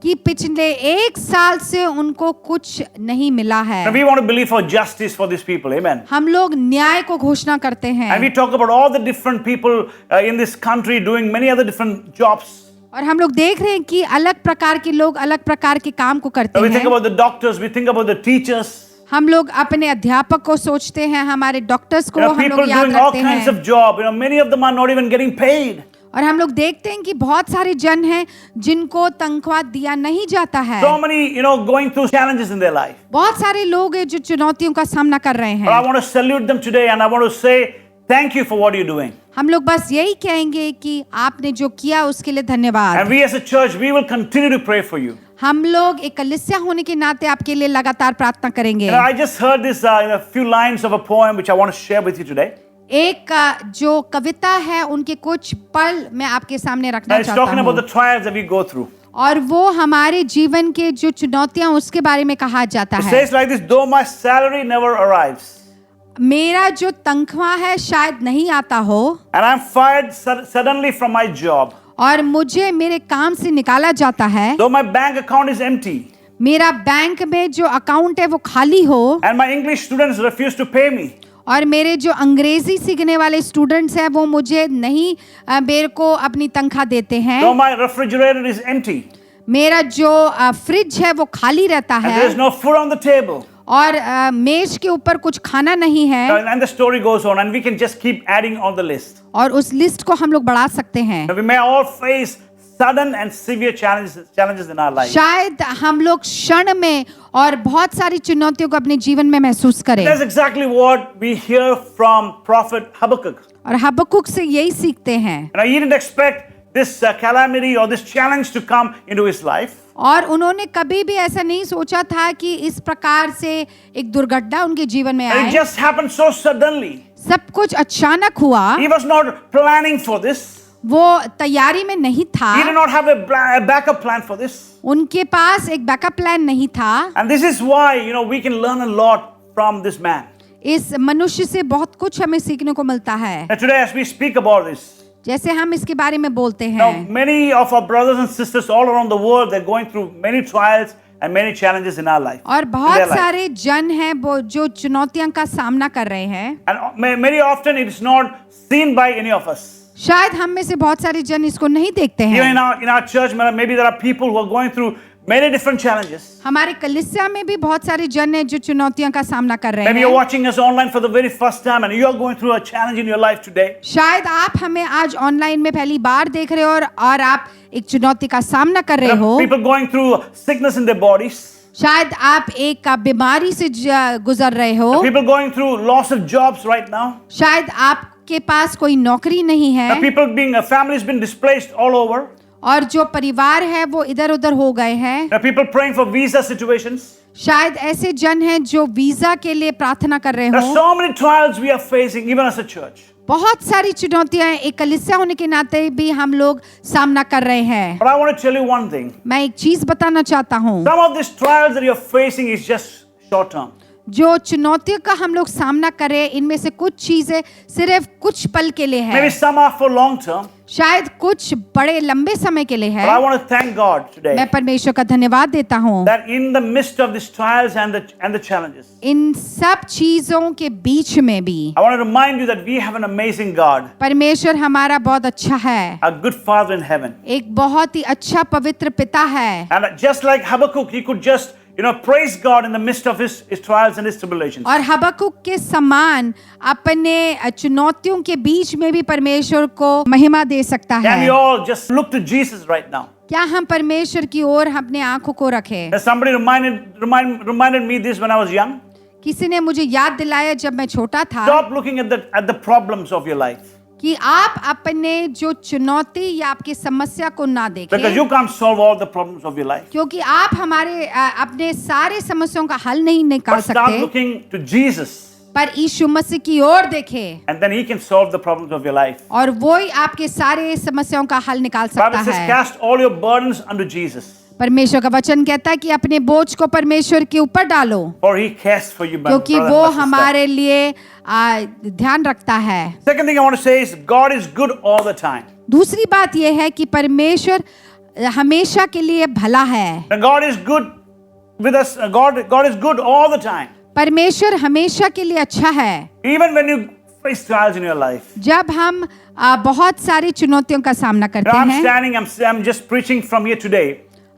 कि पिछले 1 साल से उनको कुछ नहीं मिला है। And we want to believe for justice for these people. Amen. हम लोग न्याय को घोषणा करते हैं। And we talk about all the different people in this country doing many other different jobs. और हम लोग देख रहे हैं कि अलग प्रकार के लोग अलग प्रकार के काम को करते We think हैं। about the doctors, we think about the teachers. हम लोग अपने अध्यापक को सोचते हैं, हमारे डॉक्टर्स को हम People लोग याद doing all रखते kinds हैं। of job. Many of them are not even getting paid. और हम लोग देखते हैं कि बहुत सारे जन हैं जिनको तनख्वाह दिया नहीं जाता है। So many, going through challenges in their life. बहुत सारे लोग हैं जो चुनौतियों का सामना कर रहे But I हैं। want to salute them today and I want to say thank you for what you're doing. हम लोग बस यही कहेंगे कि आपने जो किया उसके लिए धन्यवाद। And we as a church, we will continue to pray for you. हम लोग एक कलीसिया होने के नाते आपके लिए लगातार प्रार्थना करेंगे। I just heard this a few lines of a poem which I want to share with you today. एक जो कविता है उनके कुछ पल मैं आपके सामने रखना It's चाहता talking about the हूँ, trials that we go through. और वो हमारे जीवन के जो चुनौतियां उसके बारे में कहा जाता It है। says like this, though my salary never arrives मेरा जो तनख्वाह है शायद नहीं आता हो, and I'm fired suddenly from my job, और मुझे मेरे काम से निकाला जाता है, though my bank account is empty मेरा बैंक में जो अकाउंट है वो खाली हो, and my English students refuse to pay me, और मेरे जो अंग्रेजी सीखने वाले स्टूडेंट्स हैं वो मुझे नहीं मेरे को अपनी तनख्वाह देते हैं, though my refrigerator is empty मेरा जो फ्रिज है वो खाली रहता and है, there is no food on the table. और मेज के ऊपर कुछ खाना नहीं है, And the story goes on and we can just keep adding on the list. और उस लिस्ट को हम लोग बढ़ा सकते हैं। We may all face sudden and severe challenges in our life. शायद हम लोग क्षण में और बहुत सारी चुनौतियों को अपने जीवन में महसूस करें, That's exactly what we hear from prophet Habakkuk. और हबक्कुक से यही सीखते हैं। He didn't expect this calamity or this challenge to come into his life. और उन्होंने कभी भी ऐसा नहीं सोचा था कि इस प्रकार से एक दुर्घटना उनके जीवन में And it आए। just happened so suddenly. सब कुछ अचानक हुआ, He was not planning for this. वो तैयारी में नहीं था, He did not have a backup plan for this. उनके पास एक बैकअप प्लान नहीं था। And this is why, we can learn a lot from this man. इस मनुष्य से बहुत कुछ हमें सीखने को मिलता है। Now today as we speak about this, जैसे हम इसके बारे में बोलते now हैं, many of our brothers and sisters all around the world, they're going through many trials and many challenges in our life. और in बहुत their life. सारे जन हैं वो जो चुनौतियों का सामना कर रहे हैं। And very often it is not seen by any of us. शायद हम में से बहुत सारे जन इसको नहीं देखते Even हैं। in our church, maybe there are people who are going through many different challenges. हमारे कलीसिया में भी बहुत सारे जन हैं जो चुनौतियों का सामना कर रहे Maybe you're हैं। watching us online for the very first time and you are going through a challenge in your life today. शायद आप हमें आज ऑनलाइन में पहली बार देख रहे हो और आप एक चुनौती का सामना कर रहे There हो। are people going through sickness in their bodies. शायद आप एक बीमारी से गुजर रहे हो। People going through loss of jobs right now. शायद आपके पास कोई नौकरी नहीं है People families been displaced all over. और जो परिवार है वो इधर उधर हो गए हैं। There are people praying for visa situations. शायद ऐसे जन हैं जो वीजा के लिए प्रार्थना कर रहे There are हो। so many trials we are facing even as a church. बहुत सारी चुनौतियां एक कलीसिया होने के नाते भी हम लोग सामना कर रहे हैं। But I want to tell you one thing. मैं एक चीज बताना चाहता हूँ, Some of these trials that you're facing is just short term. जो चुनौतियों का हम लोग सामना करें इनमें से कुछ चीजें सिर्फ कुछ पल के लिए Maybe है, some are for long term. शायद कुछ बड़े लंबे समय के लिए But I है। want to thank God today मैं परमेश्वर का धन्यवाद देता हूँ that in the midst of these trials and the challenges, इन सब चीजों के बीच में भी I want to remind you that we have an amazing God, परमेश्वर हमारा बहुत अच्छा है, a good Father in heaven. एक बहुत ही अच्छा पवित्र पिता है। And just like Habakkuk, he could just praise God in the midst of his trials and his tribulations. और हबक्कुक के समान अपने चुनौतियों के बीच में भी परमेश्वर को महिमा दे सकता Can we है। all just look to Jesus right now? क्या हम परमेश्वर की ओर अपने आंखों को रखें? Somebody reminded me this when I was young. किसी ने मुझे याद दिलाया जब मैं छोटा था Stop looking at the problems of your life, कि आप अपने जो चुनौती या आपकी समस्या को ना because देखें, you can't solve all the problems of your life. क्योंकि आप हमारे अपने सारे समस्याओं का हल नहीं निकाल But start सकते, looking to Jesus, पर यीशु मसीह की ओर देखें and then He can solve the problems of your life. और वो ही आपके सारे समस्याओं का हल निकाल सकता Bible says, है। cast all your burdens unto Jesus, परमेश्वर का वचन कहता है कि अपने बोझ को परमेश्वर के ऊपर डालो, for He cares for you, my क्योंकि brother and वो my sister. हमारे लिए ध्यान रखता है। Second thing I want to say is God is good all the time. दूसरी बात यह है कि परमेश्वर हमेशा के लिए भला है। And God is good with us. God is good all the time. परमेश्वर हमेशा के लिए अच्छा है। Even when you face trials in your life. जब हम बहुत सारी चुनौतियों का सामना Now करते I'm हैं, standing, I'm just preaching from here today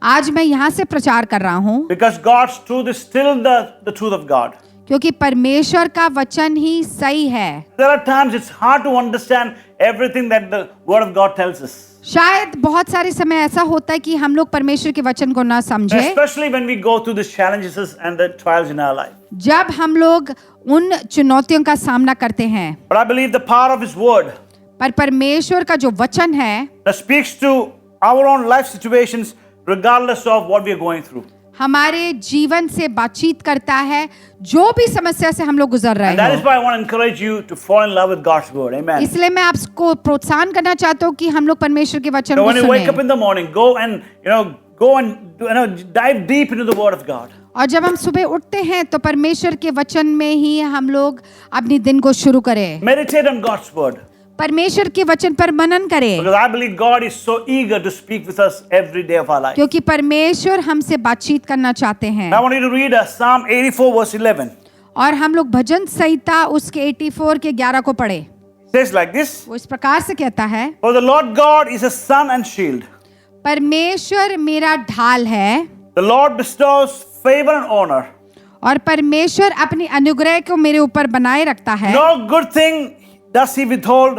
आज मैं यहाँ से प्रचार कर रहा हूँ because God's truth is still the truth of God. क्योंकि परमेश्वर का वचन ही सही है। There are times it's hard to understand everything that the Word of God tells us. शायद बहुत सारे समय ऐसा होता है कि हम लोग परमेश्वर के वचन को ना समझे, Especially when we go through these challenges and the trials in our life. जब हम लोग उन चुनौतियों का सामना करते हैं। But I believe the power of His Word पर परमेश्वर का जो वचन है that speaks to our own life situations regardless of what we are going through. हमारे जीवन से बातचीत करता है, जो भी समस्या से हम लोग गुजर And that रहे is हो। why I want to encourage you to fall in love with God's Word. Amen. इसलिए मैं आपको प्रोत्साहन करना चाहता हूँ कि हम लोग परमेश्वर के वचन So को when you wake up सुनें। in the morning, go and dive deep into the Word of God. और जब हम सुबह उठते हैं तो परमेश्वर के वचन में ही हम लोग अपने दिन को शुरू करें। Meditate on God's Word. परमेश्वर के वचन पर मनन करें, Because I believe God is so eager to speak with us every day of our life. क्योंकि परमेश्वर हमसे बातचीत करना चाहते हैं। I want you to read Psalm 84 verse 11. और हम लोग भजन संहिता उसके 84 के 11 को पढ़े। It says like this. वो इस प्रकार से कहता है, For the Lord God is a sun and shield. परमेश्वर मेरा ढाल है The Lord bestows favor and honor. और परमेश्वर अपनी अनुग्रह को मेरे ऊपर बनाए रखता है। No good thing does He withhold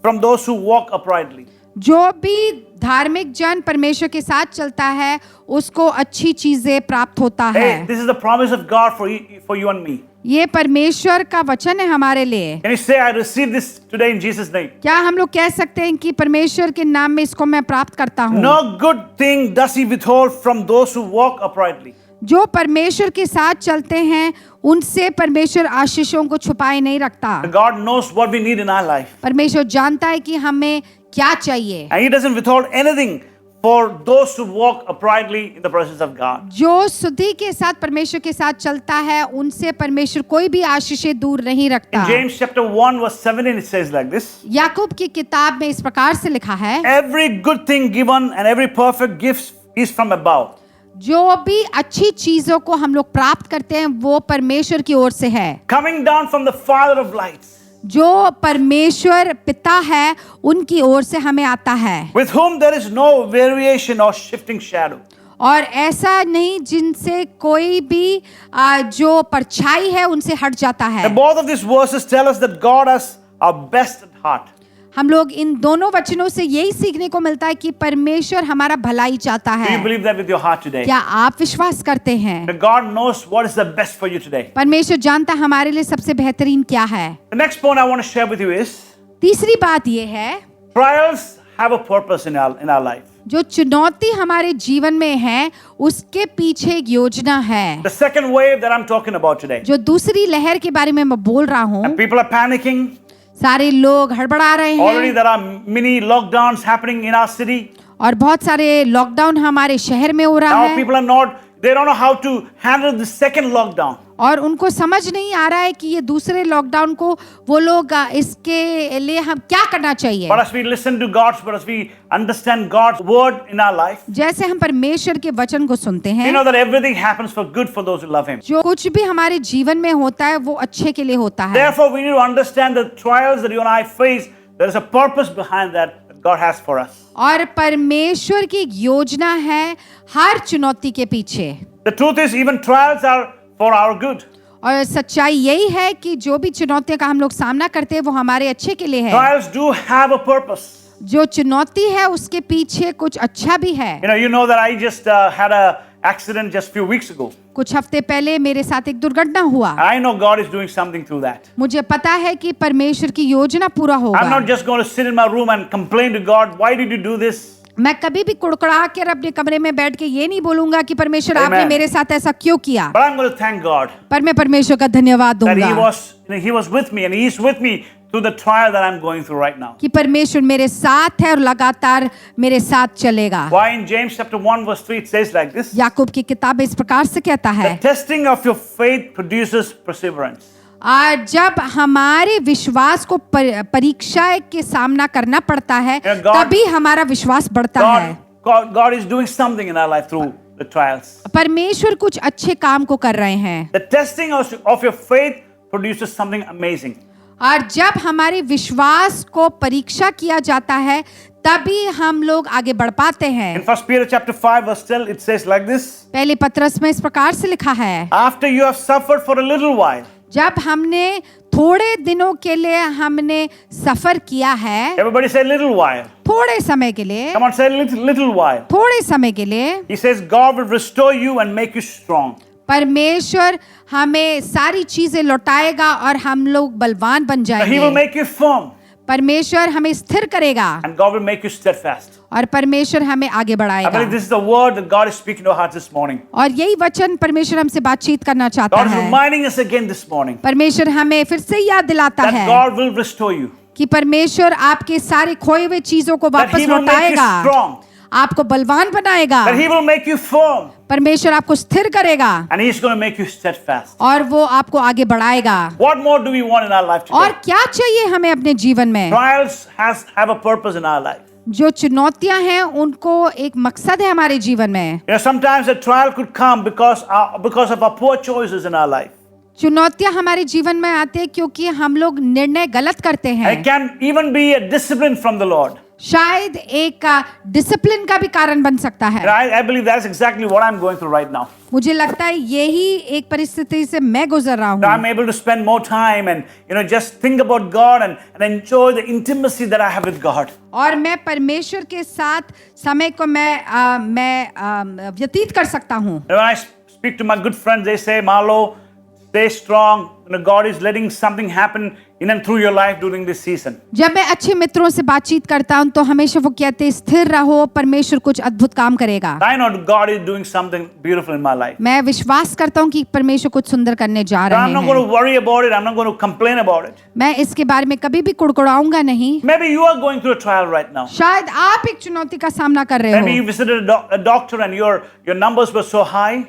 from those who walk uprightly. जो भी धार्मिक जन परमेश्वर के साथ चलता है उसको अच्छी चीजें प्राप्त होता है। Hey, this is the promise of God for you and me. ये परमेश्वर का वचन है हमारे लिए। Can you say, I receive this today in Jesus' name? क्या हम लोग कह सकते हैं कि परमेश्वर के नाम में इसको मैं प्राप्त करता हूँ? No good thing does he withhold from those who walk uprightly. जो परमेश्वर के साथ चलते हैं उनसे परमेश्वर आशीषों को छुपाए नहीं रखता। God knows what we need in our life. परमेश्वर जानता है कि हमें क्या चाहिए। And he doesn't withhold anything for those who walk uprightly in the presence of God. जो शुद्धि के साथ परमेश्वर के साथ चलता है उनसे परमेश्वर कोई भी आशीषें दूर नहीं रखता। In James chapter 1 verse 17 it says like this. याकूब की किताब में इस प्रकार से लिखा है, Every good thing given and every perfect gift is from above. जो भी अच्छी चीजों को हम लोग प्राप्त करते हैं वो परमेश्वर की ओर से है। Coming down from the Father of lights. जो परमेश्वर पिता है उनकी ओर से हमें आता है। With whom there is no variation or shifting shadow. और ऐसा नहीं जिनसे कोई भी जो परछाई है उनसे हट जाता है। And both of these verses tell us that God has our best at heart. हम लोग इन दोनों वचनों से यही सीखने को मिलता है कि परमेश्वर हमारा भलाई चाहता Do you है। believe that with your heart today? क्या आप विश्वास करते हैं? That God knows what is the best for you today. परमेश्वर जानता हमारे लिए सबसे बेहतरीन क्या है। The next point I want to share with you is तीसरी बात ये है, trials have a purpose in our life. जो चुनौती हमारे जीवन में है उसके पीछे एक योजना है। The second wave that I'm talking about today. जो दूसरी लहर के बारे में मैं बोल रहा हूँ, And people are panicking. सारे लोग हड़बड़ा रहे Already हैं there are mini lockdowns happening in our city. और बहुत सारे लॉकडाउन हमारे शहर में हो रहा Now है people are not, they don't know how to handle the second lockdown. और उनको समझ नहीं आ रहा है कि ये दूसरे लॉकडाउन को वो लोग इसके लिए हम क्या करना चाहिए। But as we listen to God's word, as we understand God's word in our life, जैसे हम परमेश्वर के वचन को सुनते we हैं, know that everything happens for good for those who love Him. जो कुछ भी हमारे जीवन में होता है वो अच्छे के लिए होता है। Therefore, we need to understand the trials that you and I face. There is a purpose behind that God has for us. और परमेश्वर की एक योजना है हर चुनौती के पीछे। The truth is, even trials are for our good. और सच्चाई यही है कि जो भी चुनौतियों का हम लोग सामना करते हैं वो हमारे अच्छे के लिए है। Trials do have a purpose. जो चुनौती है उसके पीछे कुछ अच्छा भी है। You know that I just had a accident just few weeks ago. कुछ हफ्ते पहले मेरे साथ एक दुर्घटना हुआ। I know God is doing something through that. मुझे पता है कि परमेश्वर की योजना पूरा I'm होगा। not just going to sit in my room and complain to God, why did you do this? मैं कभी भी कुड़कुड़ा कर अपने कमरे में बैठ के ये नहीं बोलूंगा कि परमेश्वर Amen. आपने मेरे साथ ऐसा क्यों किया, But I'm going to thank God पर मैं परमेश्वर का धन्यवाद that दूंगा He was with me and He is with me through the trial that I'm going through right now. कि परमेश्वर मेरे साथ है और लगातार मेरे साथ चलेगा। Why in James chapter 1 verse 3 it says like this? याकूब की किताब इस प्रकार से कहता है, The testing of your faith produces perseverance. और जब हमारे विश्वास को परीक्षा के सामना करना पड़ता है Yeah, God- तभी हमारा विश्वास बढ़ता है। God is doing something in our life through the trials. परमेश्वर कुछ अच्छे काम को कर रहे हैं The testing of your faith produces something amazing. और जब हमारे विश्वास को परीक्षा किया जाता है तभी हम लोग आगे बढ़ पाते हैं। In 1 Peter chapter 5 verse 12 it says like this. पहले पत्रस में इस प्रकार से लिखा है, After you have suffered for a little while. जब हमने थोड़े दिनों के लिए हमने सफर किया है, Everybody say little while. थोड़े समय के लिए, Come on, say little while. थोड़े समय के लिए He says God will restore you and make you strong. परमेश्वर हमें सारी चीजें लौटाएगा और हम लोग बलवान बन He will जाएंगे। make you firm परमेश्वर हमें स्थिर करेगा and God will make you steadfast. और परमेश्वर हमें आगे I believe बढ़ाएगा। this is the word that God is speaking to our hearts this morning. और यही वचन परमेश्वर हमसे बातचीत करना चाहता God is है। reminding us again this morning परमेश्वर हमें फिर से याद दिलाता that है God will restore you. कि परमेश्वर आपके सारे खोए हुए चीजों को That वापस He will make you लौटाएगा, strong. आपको बलवान बनाएगा, That He will make you firm. परमेश्वर आपको स्थिर करेगा And He's going to make you steadfast. और वो आपको आगे बढ़ाएगा। What more do we want in our life और today? क्या चाहिए हमें अपने जीवन में? Trials have a purpose in our life. जो चुनौतियां हैं उनको एक मकसद है हमारे जीवन में। Sometimes a trial could come because of our poor choices in our life. चुनौतियां हमारे जीवन में आते हैं क्योंकि हम लोग निर्णय गलत करते हैं। It can even be a discipline from the Lord. शायद एक डिसिप्लिन का भी कारण बन सकता है। And I believe that's exactly what I'm going through right now. मुझे लगता है यही एक परिस्थिति से मैं गुजर रहा हूँ। I'm able to spend more time and just think about God and enjoy the intimacy that I have with God. और मैं परमेश्वर के साथ समय को मैं व्यतीत कर सकता हूँ। And when I speak to my good friends, they say, Marlo, stay strong. You know, God is letting something happen in and through your life during this season. जब मैं अच्छे मित्रों से बातचीत करता हूँ तो हमेशा वो कहते हैं स्थिर रहो, परमेश्वर कुछ अद्भुत काम करेगा। I know God is doing something beautiful in my life. मैं विश्वास करता हूँ कि परमेश्वर कुछ सुंदर करने जा But I'm रहे not going हैं। to worry about it. I'm not going to complain about it. मैं इसके बारे में कभी भी कुड़कुड़ाऊंगा नहीं। Maybe you are going through a trial right now. शायद आप एक चुनौती का सामना कर रहे Maybe you हो। visited a doctor and your numbers were so high.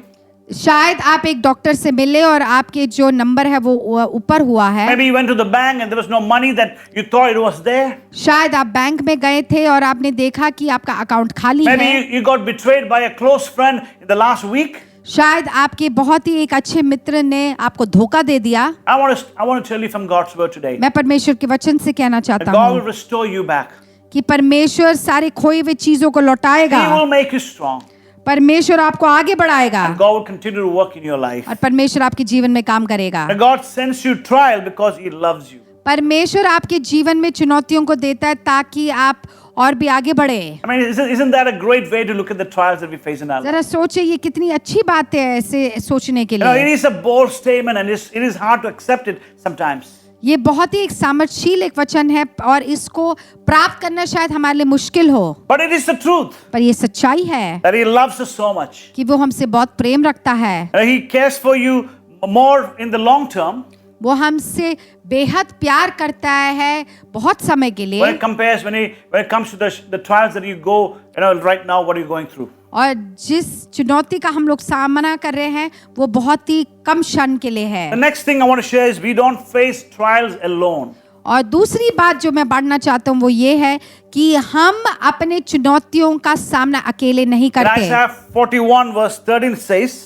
शायद आप एक डॉक्टर से मिले और आपके जो नंबर है वो ऊपर हुआ है। Maybe you went to the bank and there was no money that you thought it was there. शायद आप बैंक में गए थे और आपने देखा कि आपका अकाउंट खाली Maybe है। you got betrayed by a close friend in the last week. शायद आपके बहुत ही एक अच्छे मित्र ने आपको धोखा दे दिया। I want to tell you from God's word today मैं परमेश्वर के वचन से कहना that चाहता God will हूँ restore you back. कि परमेश्वर सारे खोई हुए चीजों को He लौटाएगा। will make you strong. परमेश्वर आपको आगे बढ़ाएगा And God will continue to work in your life. और परमेश्वर आपके जीवन में काम करेगा। And God sends you trial because He loves you. परमेश्वर आपके जीवन में चुनौतियों को देता है ताकि आप और भी आगे बढ़े। I mean, isn't that a great way to look at the trials that we face in our life? जरा सोचे ये कितनी अच्छी बात है ऐसे सोचने के You know, it लिए। is a bold statement and it is hard to accept it sometimes. ये बहुत ही एक सामर्थशील एक वचन है और इसको प्राप्त करना शायद हमारे लिए मुश्किल हो, But it is the truth पर ये सच्चाई है that He loves us so much. कि वो हमसे बहुत प्रेम रखता है। He cares for you more in the long term वो हमसे बेहद प्यार करता है बहुत समय के लिए। when it comes to the trials that you go, you know, right now what are you going through. और जिस चुनौती का हम लोग सामना कर रहे हैं वो बहुत ही कम क्षण के लिए The है। next thing I want to share is we don't face trials alone. और दूसरी बात जो मैं बढ़ना चाहता हूँ वो ये है कि हम अपने चुनौतियों का सामना अकेले नहीं In करते। Isaiah 41 verse 13 says,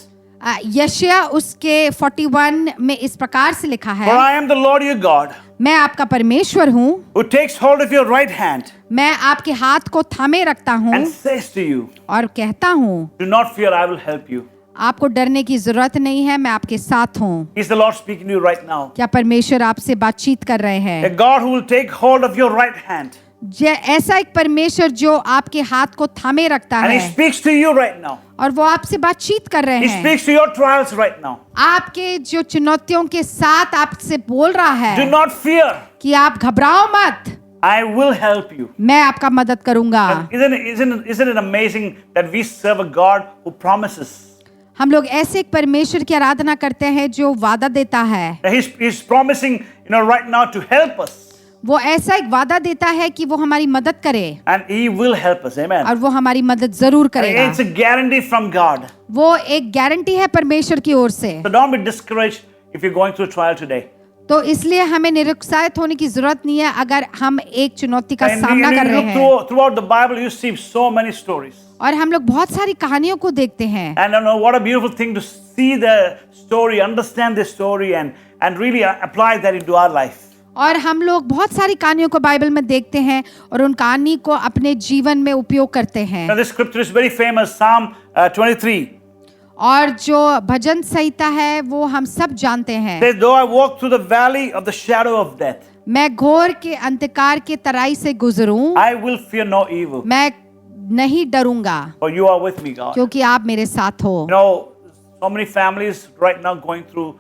यशायाह उसके 41 में इस प्रकार से लिखा For है, I am the Lord your God, मैं आपका परमेश्वर हूँ, who takes hold of your right hand मैं आपके हाथ को थामे रखता हूँ and says to you, और कहता हूँ Do not fear, I will help you. आपको डरने की जरूरत नहीं है, मैं आपके साथ हूँ। Is the Lord speaking to you right now? क्या परमेश्वर आपसे बातचीत कर रहे हैं? A God who will take hold of your right hand ऐसा एक परमेश्वर जो आपके हाथ को थामे रखता and He है speaks to you right now. और वो आपसे बातचीत कर रहे He हैं। speaks to your trials right now. आपके जो चुनौतियों के साथ आपसे बोल रहा Do है not fear, कि आप घबराओ मत, I will help you. मैं आपका मदद करूंगा। Isn't it amazing that we serve a God who promises? हम लोग ऐसे एक परमेश्वर की आराधना करते हैं जो वादा देता है। That He's promising, you know, right now to help us. वो ऐसा एक वादा देता है कि वो हमारी मदद करे And He will help us. Amen. और वो हमारी मदद जरूर करेगा। It's a guarantee from God. वो एक गारंटी है परमेश्वर की ओर से। So don't be discouraged if you're going through a trial today. तो इसलिए हमें निरुत्साहित होने की जरूरत नहीं है अगर हम एक चुनौती का And सामना कर रहे you हैं। look throughout the Bible, you see so many stories. और हम लोग बहुत सारी कहानियों को देखते हैं And you know what a beautiful thing to see the story, understand the story, and really apply that into our life. और हम लोग बहुत सारी कहानियों को बाइबल में देखते हैं और उन कहानी को अपने जीवन में उपयोग करते हैं। Now this scripture is very famous, Psalm 23. और जो भजन संहिता है वो हम सब जानते हैं। It says, though I walk through the valley of the shadow of death, मैं घोर के अंधकार के तराई से गुजरूं, I will fear no evil, मैं नहीं डरूंगा for you are with me, God. क्योंकि आप मेरे साथ हो। You know, so many families right now going through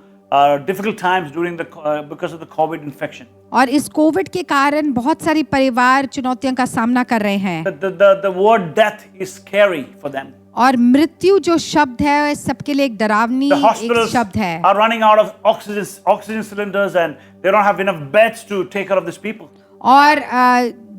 difficult times during because of the COVID infection. और इस कोविड के कारण बहुत सारी परिवार चुनौतियों का सामना कर रहे हैं The word death is scary for them. और मृत्यु जो शब्द है सबके लिए एक डरावनी The एक hospitals शब्द है। are running out of oxygen cylinders and they don't have enough beds to take care of these people. और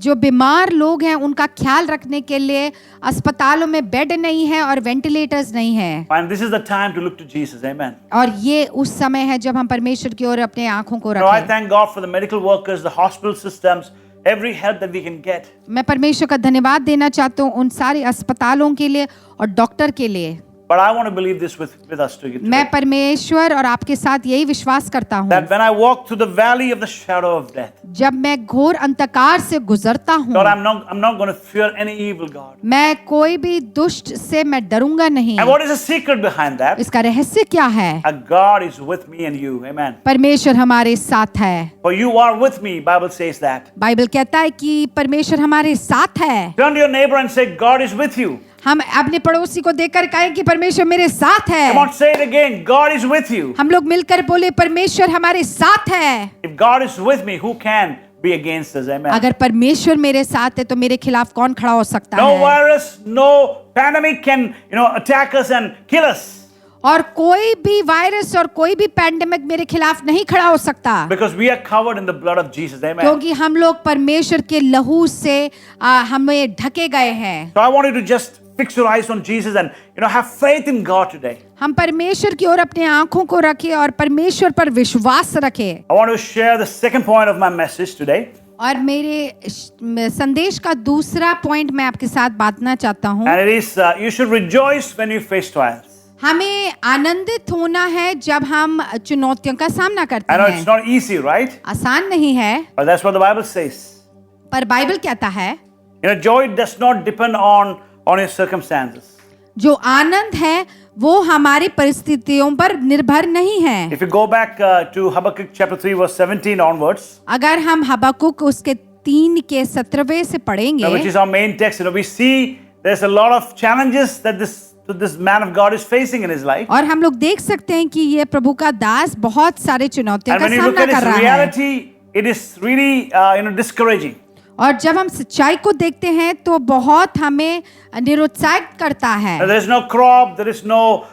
जो बीमार लोग हैं उनका ख्याल रखने के लिए अस्पतालों में बेड नहीं है और वेंटिलेटर्स नहीं है। And this is the time to look to Jesus. Amen. और ये उस समय है जब हम परमेश्वर की ओर अपने आंखों को So I रखें। thank God for the medical workers, the hospital systems, every help that we can get. मैं परमेश्वर का धन्यवाद देना चाहता हूँ उन सारे अस्पतालों के लिए और डॉक्टर के लिए। But I want to believe this with us today. मैं परमेश्वर और आपके साथ यही विश्वास करता हूँ That when I walk through the valley of the shadow of death, जब मैं घोर अंधकार से गुजरता हूँ God, I'm not going to fear any evil, God. मैं कोई भी दुष्ट से मैं डरूंगा नहीं। And what is the secret behind that? इसका रहस्य क्या है? A God is with me and you. Amen. परमेश्वर हमारे साथ है। For you are with me, Bible says that. Bible कहता है कि परमेश्वर हमारे साथ है। Turn to your neighbor and say, God is with you. हम अपने पड़ोसी को देखकर कहें कि परमेश्वर मेरे साथ है। Come on, say it again. God is with you. हम लोग मिलकर बोले परमेश्वर हमारे साथ है। If God is with me, who can be against us? Amen. अगर परमेश्वर मेरे साथ है तो मेरे खिलाफ कौन खड़ा हो सकता No है? virus, no pandemic can, attack us and kill us. और कोई भी वायरस और कोई भी पैंडेमिक मेरे खिलाफ नहीं खड़ा हो सकता, Because we are covered in the blood of Jesus. Amen. क्योंकि हम लोग परमेश्वर के लहू से हमें ढके गए हैं। So I want you to just fix your eyes on Jesus and, have faith in God today. हम परमेश्वर की ओर अपने आंखों को रखें और परमेश्वर पर विश्वास रखें। I want to share the second point of my message today. और मेरे संदेश का दूसरा पॉइंट मैं आपके साथ बांटना चाहता हूँ। And it is, you should rejoice when you face trials. हमें आनंदित होना है जब हम चुनौतियों का सामना करते I know it's हैं। not easy, right? आसान नहीं है, But that's what the Bible says. पर बाइबल कहता है Joy does not depend on your circumstances. जो आनंद है वो हमारी परिस्थितियों पर निर्भर नहीं है। If you go back to Habakkuk chapter 3 verse 17 onwards, अगर हम हबक्कुक उसके 3 के 17वें से पढ़ेंगे, which is our main text, we see there's a lot of challenges that this man of God is facing in his life. और हम लोग देख सकते हैं कि ये प्रभु का दास बहुत सारे चुनौतियों And का when you look सामना at कर his रहा है। reality, it is really discouraging. और जब हम सच्चाई को देखते हैं तो बहुत हमें निरुत्साहित करता है। There is no crop, there is no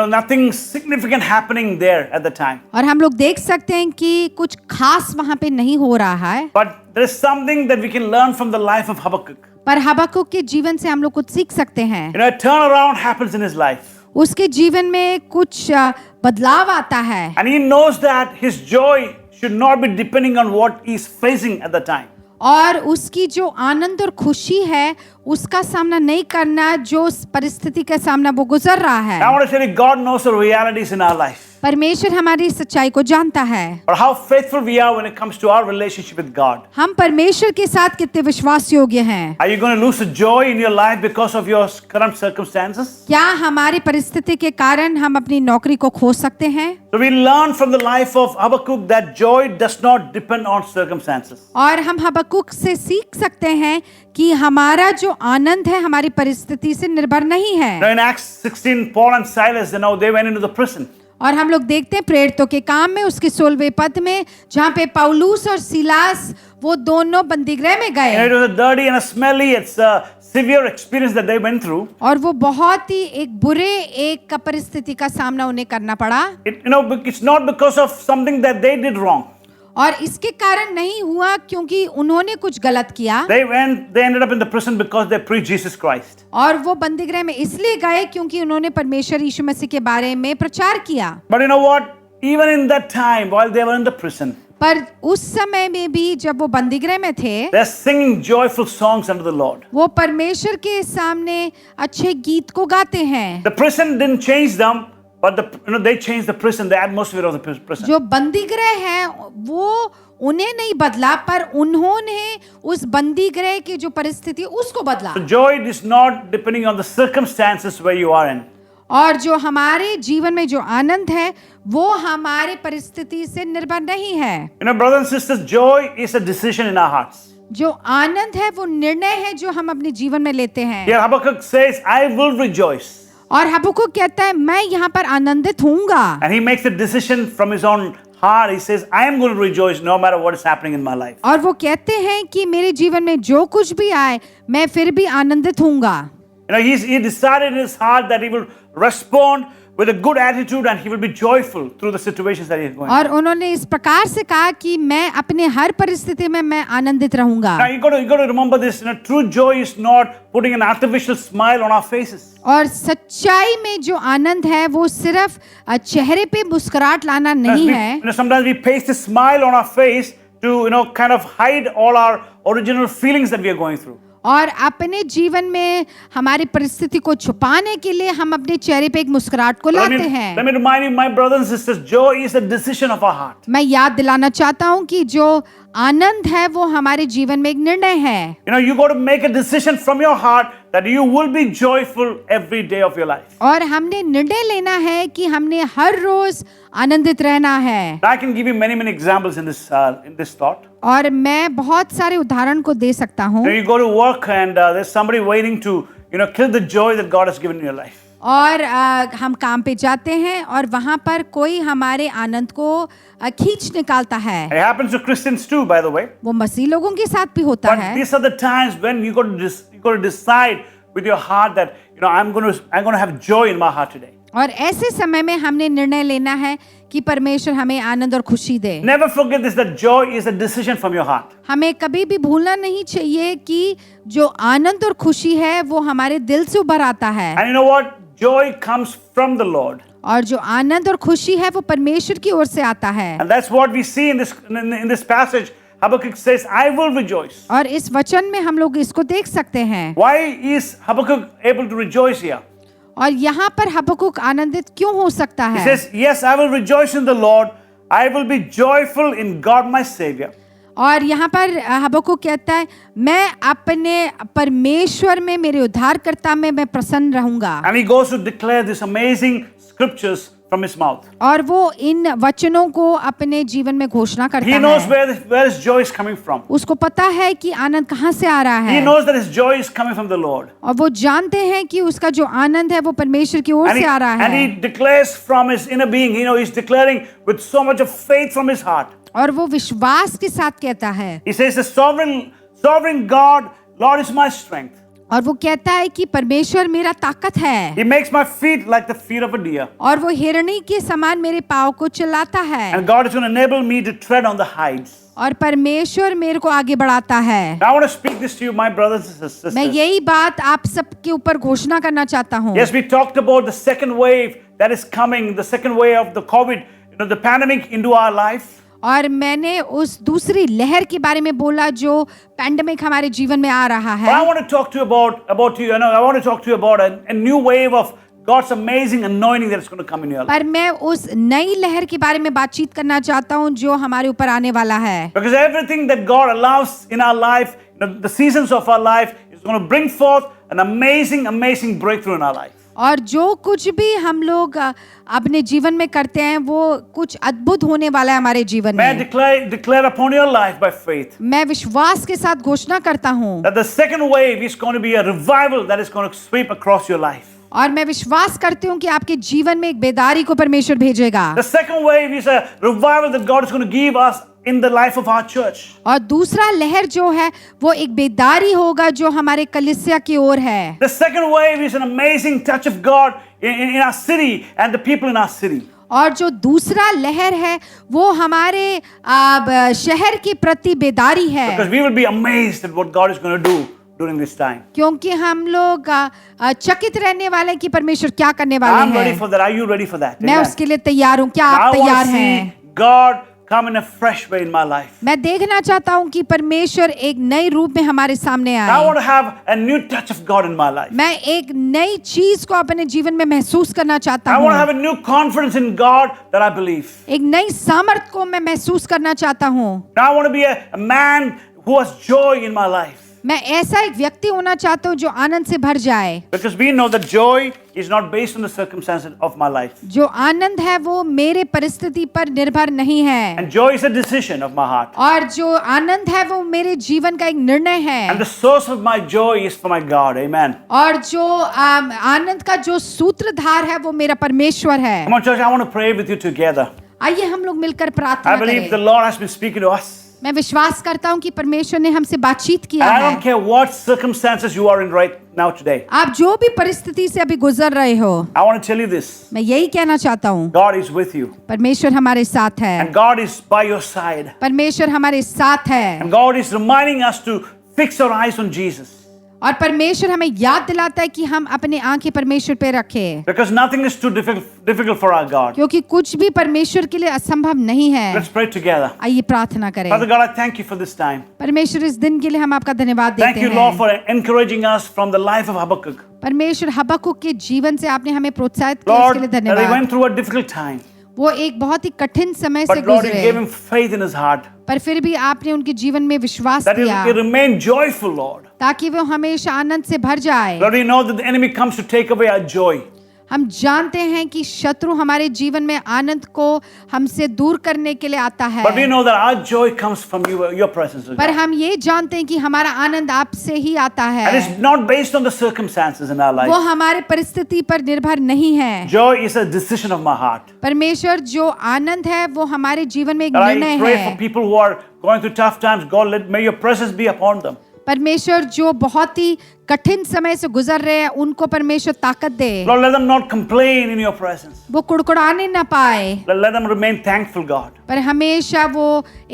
nothing significant happening there at the time. और हम लोग देख सकते हैं कि कुछ खास वहां पे नहीं हो रहा है, But there is something that we can learn from the life of Habakkuk. पर हबक्कुक के जीवन से हम लोग कुछ सीख सकते हैं। A turnaround happens in his life. उसके जीवन में कुछ बदलाव आता है And he knows that his joy should not be depending on what he's facing at the time. और उसकी जो आनंद और खुशी है उसका सामना नहीं करना जो परिस्थिति का सामना वो गुजर रहा है। I want to say that God knows the realities in our life. परमेश्वर हमारी सच्चाई को जानता है Or how faithful we are when it comes to our relationship with God. हम परमेश्वर के साथ कितने विश्वास योग्य हैं। Are you going to lose the joy in your life because of your current circumstances? क्या हमारी परिस्थिति के कारण हम अपनी नौकरी को खो सकते हैं? So we learn from the life of Habakkuk that joy does not depend on circumstances. और हम हबक्कुक से सीख सकते हैं कि हमारा जो आनंद है हमारी परिस्थिति से निर्भर नहीं है। Now in Acts 16, Paul and Silas, they went into the prison. और हम लोग देखते हैं प्रेरितों के काम में उसके 16वें पद में जहाँ पे पौलुस और सिलास वो दोनों बंदीगृह में गए। It was a dirty and a smelly, it's a severe experience that they went through. और वो बहुत ही एक बुरे एक परिस्थिति का सामना उन्हें करना पड़ा। It's not because of something that they did wrong. और इसके कारण नहीं हुआ क्योंकि उन्होंने कुछ गलत किया। They ended up in the prison because they preached Jesus Christ. और वो बंदीगृह में इसलिए गए क्योंकि उन्होंने परमेश्वर यीशु मसीह के बारे में प्रचार किया। But you know what? Even in that time, while they were in the prison, पर उस समय में भी जब वो बंदीगृह में थे, they're singing joyful songs unto the Lord. वो परमेश्वर के सामने अच्छे गीत को गाते हैं। The prison didn't change them, but they changed the prison, the atmosphere of the prison. जो बंदीगृह है वो उन्हें नहीं बदला पर उन्होंने उस बंदीगृह की जो परिस्थिति उसको बदला। So joy is not depending on the circumstances where you are in. और जो हमारे जीवन में जो आनंद है वो हमारे परिस्थिति से निर्भर नहीं है। Brothers and sisters, joy is a decision in our hearts. जो आनंद है वो निर्णय है जो हम अपने जीवन में लेते हैं। Here Habakkuk says, I will rejoice. और हबक्कुक कहता है मैं यहाँ पर आनंदित होऊंगा। And he makes a decision from his own heart. He says, I am going to rejoice no matter what is happening in my life. और वो कहते हैं कि मेरे जीवन में जो कुछ भी आए मैं फिर भी आनंदित होऊंगा। He decided in his heart that he will respond with a good attitude and he will be joyful through the situations that he is going through. और उन्होंने इस प्रकार से कहा कि मैं अपने हर परिस्थिति में मैं आनंदित रहूंगा। Now you got to remember this. True joy is not putting an artificial smile on our faces. और सच्चाई में जो आनंद है वो सिर्फ चेहरे पे मुस्कुराहट लाना नहीं है। Sometimes we paste a smile on our face to kind of hide all our original feelings that we are going through. और अपने जीवन में हमारी परिस्थिति को छुपाने के लिए हम अपने चेहरे पे एक मुस्कुराहट को लाते हैं। Let me remind you, my brothers and sisters, joy is a decision of our heart. मैं याद दिलाना चाहता हूँ कि जो आनंद है वो हमारे जीवन में एक निर्णय है। You got to make a decision from your heart that you will be joyful every day of your life. और हमने निर्णय लेना है कि हमने हर रोज आनंदित रहना है। I can give you many examples in this thought. और मैं बहुत सारे उदाहरण को दे सकता हूँ। You go to work and there's somebody waiting to kill the joy that God has given in your life. और हम काम पे जाते हैं और वहाँ पर कोई हमारे आनंद को खींच निकालता है। It happens to Christians too, by the way. वो मसीह लोगों के साथ भी होता But है। these are the times when you got to decide with your heart that I'm going to have joy in my heart today. और ऐसे समय में हमने निर्णय लेना है कि परमेश्वर हमें आनंद और खुशी दे। Never forget this, that joy is a decision from your heart. हमें कभी भी भूलना नहीं चाहिए कि जो आनंद और खुशी है वो हमारे दिल से उभर आता है। And you know what? Joy comes from the Lord. और जो आनंद और खुशी है वो परमेश्वर की ओर से आता है। And that's what we see in this passage. Habakkuk says, I will rejoice. और इस वचन में हम लोग इसको देख सकते हैं। Why is Habakkuk able to rejoice here? और यहाँ पर हबक्कुक आनंदित क्यों हो सकता He है? says, yes, I will rejoice in the Lord. I will be joyful in God my Savior. और यहाँ पर हबक्कुक कहता है मैं अपने परमेश्वर में मेरे उद्धारकर्ता में मैं प्रसन्न रहूंगा। And he goes to declare these amazing scriptures from his mouth. और वो इन वचनों को अपने जीवन में घोषणा He करता knows है। where his joy is coming from. उसको पता है कि आनंद कहाँ से आ रहा He है। knows that his joy is coming from the Lord. और वो जानते हैं कि उसका जो आनंद है वो परमेश्वर की ओर And से आ रहा he है। declares from his inner being, he's declaring with so much of faith from his heart. और वो विश्वास के साथ कहता है। He says, the sovereign God, Lord is my strength. और वो कहता है कि परमेश्वर मेरा ताकत है। He makes my feet like the feet of a deer. और वो हिरणी के समान मेरे पाँव को चलाता है। And God is going to enable me to tread on the heights. और परमेश्वर मेरे को आगे बढ़ाता है। Now I want to speak this to you, my brothers and sisters. मैं यही बात आप सबके ऊपर घोषणा करना चाहता हूँ। Yes, we talked about the second wave that is coming, the second wave of the COVID, the pandemic into our life. और मैंने उस दूसरी लहर के बारे में बोला जो पैंडेमिक हमारे जीवन में आ रहा But I है। want to talk to you about you. I want to talk to you about a new wave of God's amazing anointing that is going to come in your life. पर मैं उस नई लहर के बारे में बातचीत करना चाहता हूँ जो हमारे ऊपर आने वाला है। Because everything that God allows in our life, the seasons of our life, is going to bring forth an amazing breakthrough in our life. और जो कुछ भी हम लोग अपने जीवन में करते हैं वो कुछ अद्भुत होने वाला है हमारे जीवन May I में। declare upon your life by faith मैं विश्वास के साथ घोषणा करता हूँ that the second wave is going to be a revival that is going to sweep across your life. और मैं विश्वास करती हूँ कि आपके जीवन में एक बेदारी को परमेश्वर भेजेगा। The second wave is a revival that God is going to give us in the life of our church. और दूसरा लहर जो है वो एक बेदारी होगा जो हमारे कलीसिया की ओर है। The second wave is an amazing touch of God in our city and the people in our city. और जो दूसरा लहर है वो हमारे शहर के प्रति बेदारी है। Because we will be amazed at what God is going to do during this time. क्योंकि हम लोग चकित रहने वाले कि परमेश्वर क्या करने I'm वाले ready हैं। for that. Are you ready for that? मैं Amen. उसके लिए तैयार हूँ। क्या I आप want तैयार to हैं? see God come in a fresh way in my life. मैं देखना चाहता हूँ कि परमेश्वर एक नए रूप में हमारे सामने I आए। want to have a new touch of God in my life. मैं एक नई चीज को अपने जीवन में महसूस करना चाहता I want to have हूँ। a new confidence in God that I believe. एक नई सामर्थ को मैं महसूस करना चाहता हूँ। Now I want to be a man who has joy in my life. मैं ऐसा एक व्यक्ति होना चाहता हूँ जो आनंद से भर जाए। Because we know that joy is not based on the circumstances of my life. जो आनंद है वो मेरे परिस्थिति पर निर्भर नहीं है। And joy is a decision of my heart. और जो आनंद है वो मेरे जीवन का एक निर्णय है। And the source of my joy is for my God. Amen. और जो आनंद का जो सूत्रधार है वो मेरा परमेश्वर है। Come on, church, I want to pray with you together. आइए हम लोग मिलकर I प्रार्थना believe the करें। Lord has been speaking to us. मैं विश्वास करता हूँ कि परमेश्वर ने हमसे बातचीत And किया I है। don't care what circumstances you are in right now today. आप जो भी परिस्थिति से अभी गुजर रहे हो, I want to tell you this. मैं यही कहना चाहता हूँ, God is with you. परमेश्वर हमारे साथ है। And God is by your side. परमेश्वर हमारे साथ है। And God is reminding us to fix our eyes on Jesus. और परमेश्वर हमें याद दिलाता है कि हम अपने आंखें परमेश्वर पे रखें। Because nothing is too difficult for our God. क्योंकि कुछ भी परमेश्वर के लिए असंभव नहीं है। Let's pray together. आइए प्रार्थना करें। Father God, I thank you for this time. परमेश्वर इस दिन के लिए हम आपका धन्यवाद Thank देते you, Lord, हैं। for encouraging us from the life of Habakkuk. परमेश्वर हबक्कुक के जीवन से आपने हमें प्रोत्साहित किया, Lord, इसके लिए that he धन्यवाद। went through a difficult time. वो एक बहुत ही कठिन समय से But Lord, you gave गुजरे, him faith in his heart. पर फिर भी आपने उनके जीवन में विश्वास That दिया he remained joyful, Lord. ताकि वो हमेशा आनंद से भर जाए। Lord, we know that the enemy comes to take away our joy. हम जानते हैं कि शत्रु हमारे जीवन में आनंद को हमसे दूर करने के लिए आता है, But we know that our joy comes from your presence, O पर God. हम ये जानते हैं कि हमारा आनंद आपसे ही आता And है। it's not based on the circumstances in our वो life. हमारे परिस्थिति पर निर्भर नहीं है। Joy is a decision of my heart. परमेश्वर जो आनंद है वो हमारे जीवन में एक That I निर्णय pray for है। people who are going through tough times. God, may your presence be upon them. परमेश्वर जो बहुत ही कठिन समय से गुजर रहे हैं उनको परमेश्वर ताकत दे, Lord, let them not complain in your presence. वो कुड़कुड़ाने ना पाए, Let them remain thankful, God. पर हमेशा वो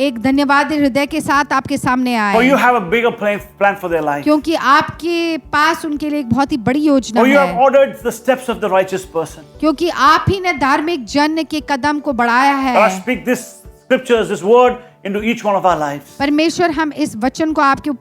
एक धन्यवाद हृदय के साथ आपके सामने For you आए, have a bigger plan for their life. क्योंकि आपके पास उनके लिए एक बहुत ही बड़ी योजना For you have है, ordered the steps of the righteous person. क्योंकि आप ही ने धार्मिक जन के कदम को बढ़ाया Lord, I है। speak this scriptures, this word into each one of our lives. परमेश्वर हम इस वचन को आपके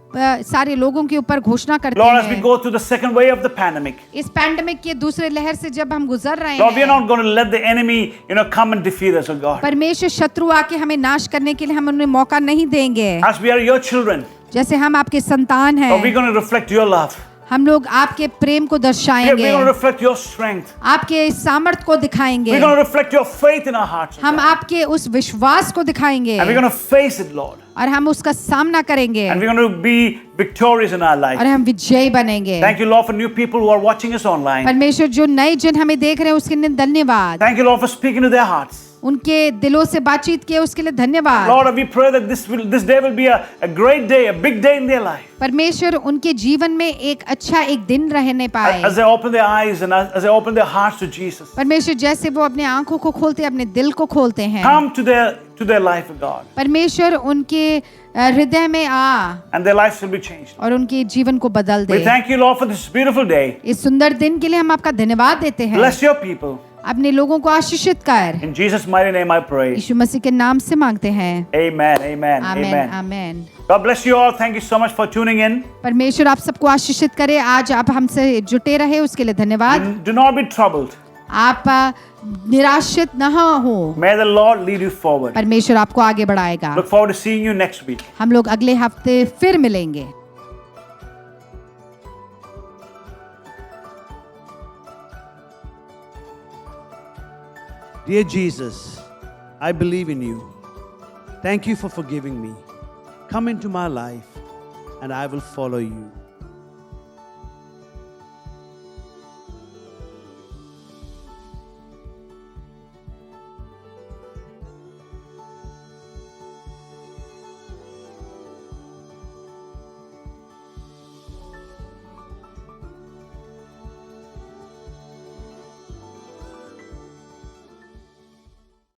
सारे लोगों के ऊपर घोषणा करते Lord, as we हैं। go through the second wave of the pandemic, इस पैंडेमिक के दूसरे लहर से जब हम गुजर रहे Lord, we are हैं, not going to let the enemy, come and defeat us, oh God. परमेश्वर शत्रु आके हमें नाश करने के लिए हम उन्हें मौका नहीं देंगे। As we are your children, जैसे हम आपके संतान Lord, we're हैं, going to reflect your love. हम लोग आपके प्रेम को We're दर्शाएंगे, going to reflect your strength. आपके सामर्थ को दिखाएंगे, We're going to reflect your faith in our hearts, oh हम God. आपके उस विश्वास को दिखाएंगे And we're going to face it, Lord. और हम उसका सामना करेंगे And we're going to be victorious in our life. और हम विजयी बनेंगे। Thank you, Lord, for new people who are watching us online. परमेश्वर जो नए जन हमें देख रहे हैं उसके लिए धन्यवाद, Thank you, Lord, for speaking to their hearts. उनके दिलों से बातचीत किए उसके लिए धन्यवाद। Lord, we pray that this day will be a great day, a big day in their life. परमेश्वर उनके जीवन में एक अच्छा एक दिन रहने पाए। As they open their eyes and as they open their hearts to Jesus. परमेश्वर जैसे वो अपने आंखों को खोलते हैं, अपने दिल को खोलते हैं, Come to their life, oh God. परमेश्वर उनके हृदय में आ And their lives will be changed. और उनके जीवन को बदल We they. thank you, Lord, for this beautiful day. इस सुंदर दिन के लिए हम आपका धन्यवाद देते हैं। Bless your people. अपने लोगों को आशीषित कर, In Jesus' mighty name I pray. यीशु मसीह के नाम से मांगते हैं। Amen. Amen. Amen Amen. Amen. God bless you all. Thank you so much for tuning in. परमेश्वर आप सबको आशीषित करे। आज आप हमसे जुटे रहे उसके लिए धन्यवाद। Do not be troubled. आप निराशित न हो, May the Lord lead you forward. परमेश्वर आपको आगे बढ़ाएगा। Look forward to seeing you next week. हम लोग अगले हफ्ते फिर मिलेंगे। Dear Jesus, I believe in you. Thank you for forgiving me. Come into my life and I will follow you.